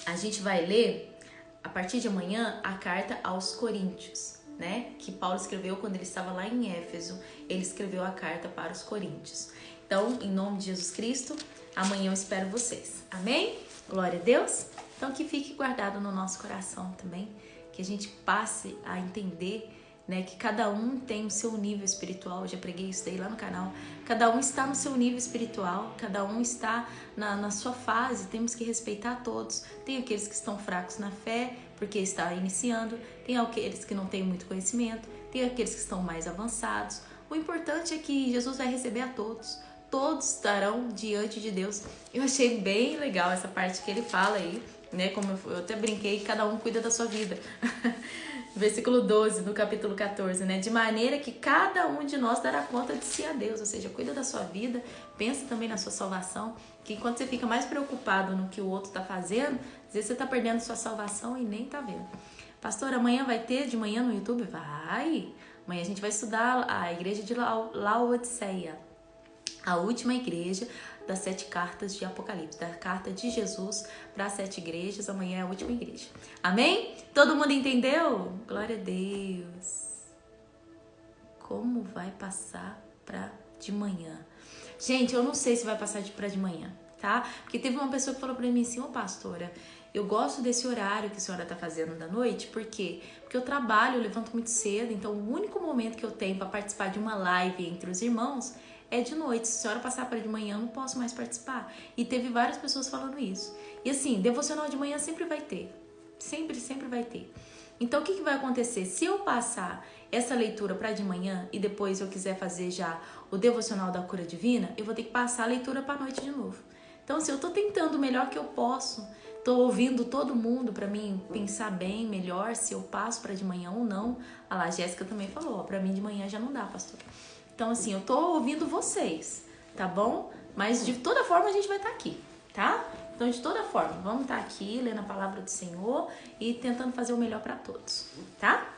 a gente vai ler, a partir de amanhã, a carta aos Coríntios, né? Que Paulo escreveu quando ele estava lá em Éfeso. Ele escreveu a carta para os Coríntios. Então, em nome de Jesus Cristo, amanhã eu espero vocês. Amém? Glória a Deus. Então que fique guardado no nosso coração também, que a gente passe a entender, né, que cada um tem o seu nível espiritual. Eu já preguei isso daí lá no canal. Cada um está no seu nível espiritual, cada um está na sua fase. Temos que respeitar todos. Tem aqueles que estão fracos na fé, porque está iniciando. Tem aqueles que não têm muito conhecimento. Tem aqueles que estão mais avançados. O importante é que Jesus vai receber a todos. Todos estarão diante de Deus. Eu achei bem legal essa parte que ele fala aí, né? Como eu até brinquei, cada um cuida da sua vida. Versículo 12 do capítulo 14, né? De maneira que cada um de nós dará conta de si a Deus, ou seja, cuida da sua vida, pensa também na sua salvação, que enquanto você fica mais preocupado no que o outro está fazendo, às vezes você está perdendo sua salvação e nem está vendo. Pastor, amanhã vai ter de manhã no YouTube? Vai! Amanhã a gente vai estudar a igreja de Laodiceia, a última igreja das 7 cartas de Apocalipse, da carta de Jesus para as 7 igrejas. Amanhã é a última igreja. Amém? Todo mundo entendeu? Glória a Deus. como vai passar para de manhã. Gente, eu não sei se vai passar para de manhã, tá? Porque teve uma pessoa que falou para mim assim, ô pastora, eu gosto desse horário que a senhora tá fazendo da noite, por quê? Porque eu trabalho, eu levanto muito cedo, então o único momento que eu tenho para participar de uma live entre os irmãos é de noite. Se a senhora passar para de manhã, eu não posso mais participar. E teve várias pessoas falando isso. E assim, devocional de manhã sempre vai ter. Sempre vai ter. Então, o que vai acontecer? Se eu passar essa leitura para de manhã e depois eu quiser fazer já o devocional da cura divina, eu vou ter que passar a leitura para a noite de novo. Então, assim, eu tô tentando o melhor que eu posso. Tô ouvindo todo mundo para mim pensar bem, melhor, se eu passo para de manhã ou não. Ah lá, a Jéssica também falou, ó, para mim de manhã já não dá, pastor. Então, assim, eu tô ouvindo vocês, tá bom? Mas de toda forma a gente vai estar aqui, tá? Então, de toda forma, vamos estar aqui lendo a palavra do Senhor e tentando fazer o melhor para todos, tá?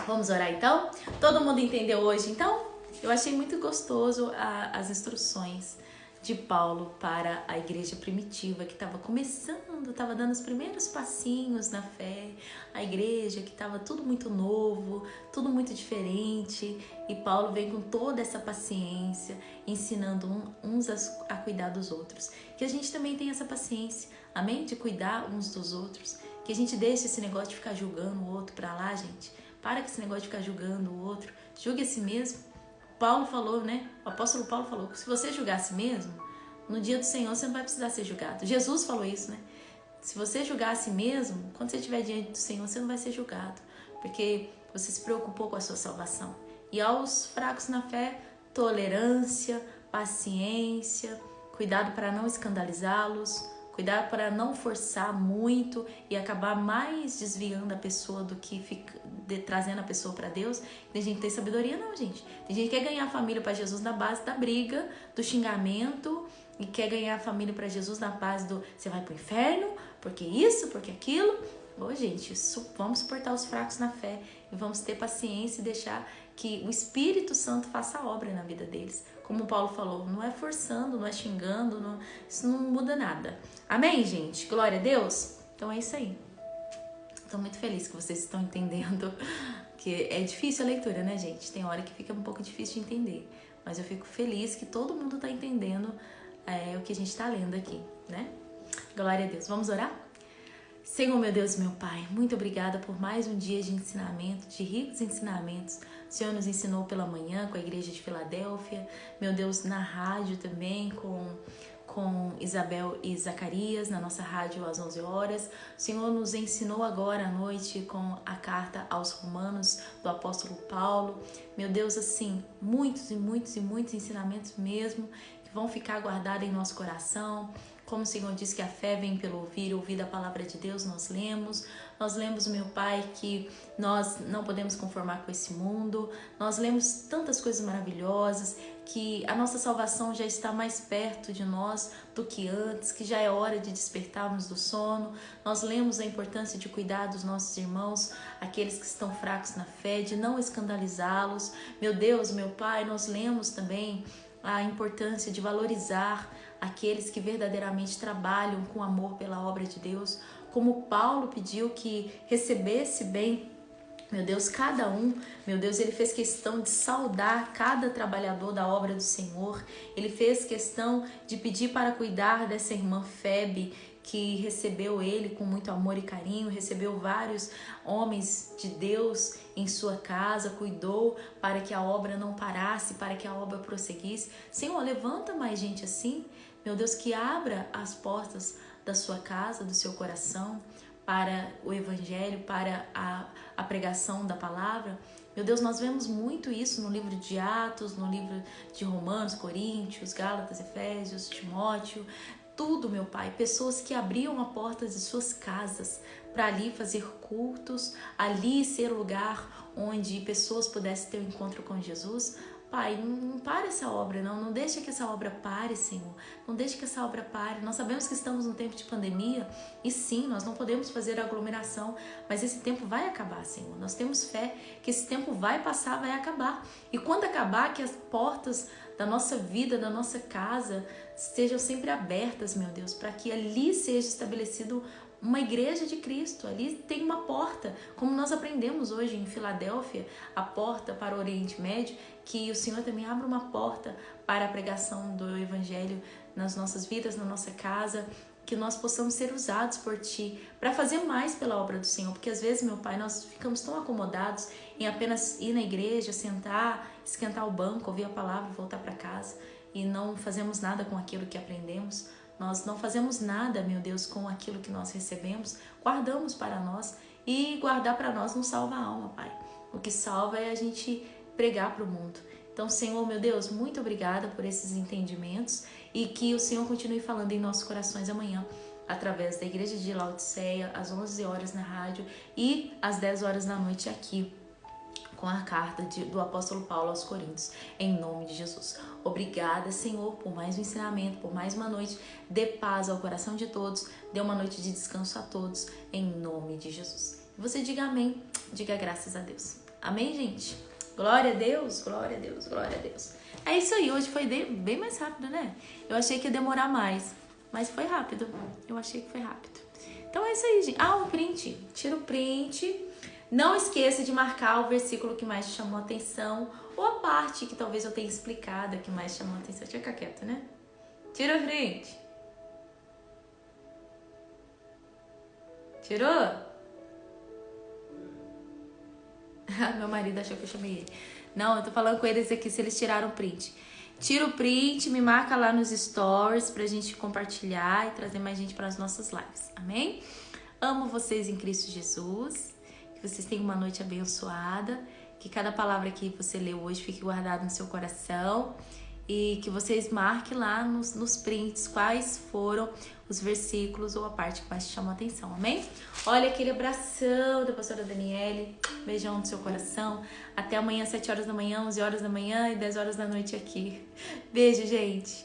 Vamos orar então? Todo mundo entendeu hoje, então? Eu achei muito gostoso as instruções de Paulo para a igreja primitiva que estava começando, estava dando os primeiros passinhos na fé, a igreja que estava tudo muito novo, tudo muito diferente, e Paulo vem com toda essa paciência, ensinando uns a cuidar dos outros. Que a gente também tenha essa paciência, amém? De cuidar uns dos outros, que a gente deixe esse negócio de ficar julgando o outro para lá, gente. Para com esse negócio de ficar julgando o outro, julgue a si mesmo. Paulo falou, né? O apóstolo Paulo falou que se você julgar a si mesmo, no dia do Senhor você não vai precisar ser julgado. Jesus falou isso, né? Se você julgar a si mesmo, quando você estiver diante do Senhor, você não vai ser julgado, porque você se preocupou com a sua salvação. E aos fracos na fé, tolerância, paciência, cuidado para não escandalizá-los, cuidado para não forçar muito e acabar mais desviando a pessoa do que trazendo a pessoa para Deus. Tem gente que tem sabedoria, não, gente. Tem gente que quer ganhar a família para Jesus na base da briga, do xingamento, e quer ganhar a família para Jesus na base do você vai pro inferno, porque isso, porque aquilo. Ô, gente, vamos suportar os fracos na fé e vamos ter paciência e deixar que o Espírito Santo faça a obra na vida deles. Como o Paulo falou, não é forçando, não é xingando, isso não muda nada. Amém, gente? Glória a Deus? Então é isso aí. Estou muito feliz que vocês estão entendendo, que é difícil a leitura, né, gente? Tem hora que fica um pouco difícil de entender, mas eu fico feliz que todo mundo está entendendo o que a gente está lendo aqui, né? Glória a Deus. Vamos orar? Senhor, meu Deus e meu Pai, muito obrigada por mais um dia de ensinamento, de ricos ensinamentos. O Senhor nos ensinou pela manhã com a igreja de Filadélfia, meu Deus, na rádio também com Isabel e Zacarias, na nossa rádio às 11 horas. O Senhor nos ensinou agora à noite com a carta aos Romanos do apóstolo Paulo. Meu Deus, assim, muitos ensinamentos mesmo que vão ficar guardados em nosso coração. Como o Senhor diz que a fé vem pelo ouvir da palavra de Deus, nós lemos, meu Pai, que nós não podemos conformar com esse mundo, nós lemos tantas coisas maravilhosas, que a nossa salvação já está mais perto de nós do que antes, que já é hora de despertarmos do sono. Nós lemos a importância de cuidar dos nossos irmãos, aqueles que estão fracos na fé, de não escandalizá-los. Meu Deus, meu Pai, nós lemos também a importância de valorizar aqueles que verdadeiramente trabalham com amor pela obra de Deus, como Paulo pediu que recebesse bem, meu Deus, cada um, meu Deus, ele fez questão de saudar cada trabalhador da obra do Senhor, ele fez questão de pedir para cuidar dessa irmã Febe, que recebeu ele com muito amor e carinho, recebeu vários homens de Deus em sua casa, cuidou para que a obra não parasse, para que a obra prosseguisse. Senhor, levanta mais gente assim, meu Deus, que abra as portas da sua casa, do seu coração, para o Evangelho, para a pregação da palavra. Meu Deus, nós vemos muito isso no livro de Atos, no livro de Romanos, Coríntios, Gálatas, Efésios, Timóteo, tudo, meu Pai, pessoas que abriam a porta de suas casas para ali fazer cultos, ali ser o lugar onde pessoas pudessem ter um encontro com Jesus. Pai, não para essa obra, não deixa que essa obra pare, Senhor, não deixa que essa obra pare. Nós sabemos que estamos num tempo de pandemia e sim, nós não podemos fazer aglomeração, mas esse tempo vai acabar, Senhor. Nós temos fé que esse tempo vai passar, vai acabar. E quando acabar, que as portas da nossa vida, da nossa casa, sejam sempre abertas, meu Deus, para que ali seja estabelecido uma igreja de Cristo. Ali tem uma porta, como nós aprendemos hoje em Filadélfia, a porta para o Oriente Médio, que o Senhor também abre uma porta para a pregação do Evangelho nas nossas vidas, na nossa casa, que nós possamos ser usados por Ti para fazer mais pela obra do Senhor, porque às vezes, meu Pai, nós ficamos tão acomodados em apenas ir na igreja, sentar, esquentar o banco, ouvir a palavra e voltar para casa, e não fazemos nada com aquilo que aprendemos. Nós não fazemos nada, meu Deus, com aquilo que nós recebemos, guardamos para nós, e guardar para nós não salva a alma, Pai. O que salva é a gente pregar para o mundo. Então, Senhor, meu Deus, muito obrigada por esses entendimentos, e que o Senhor continue falando em nossos corações amanhã, através da Igreja de Laodiceia, às 11 horas na rádio e às 10 horas da noite aqui, com a carta do apóstolo Paulo aos Coríntios, em nome de Jesus. Obrigada, Senhor, por mais um ensinamento, por mais uma noite. Dê paz ao coração de todos, dê uma noite de descanso a todos, em nome de Jesus. Você diga amém, diga graças a Deus. Amém, gente? Glória a Deus, glória a Deus, glória a Deus. É isso aí, hoje foi bem mais rápido, né? Eu achei que ia demorar mais, mas foi rápido. Eu achei que foi rápido. Então é isso aí, gente. Ah, o print. Tira o print. Não esqueça de marcar o versículo que mais te chamou a atenção, ou a parte que talvez eu tenha explicado que mais chamou a atenção. Deixa eu ficar quieta, né? Tira o print. Tirou? Meu marido achou que eu chamei ele. Não, eu tô falando com eles aqui se eles tiraram o print. Tira o print, me marca lá nos stories pra gente compartilhar e trazer mais gente para as nossas lives. Amém? Amo vocês em Cristo Jesus. Que vocês tenham uma noite abençoada. Que cada palavra que você leu hoje fique guardada no seu coração. E que vocês marquem lá nos prints quais foram os versículos ou a parte que mais te chamou a atenção, amém? Olha aquele abração da pastora Daniele, beijão no seu coração. Até amanhã, 7 horas da manhã, 11 horas da manhã e 10 horas da noite aqui. Beijo, gente!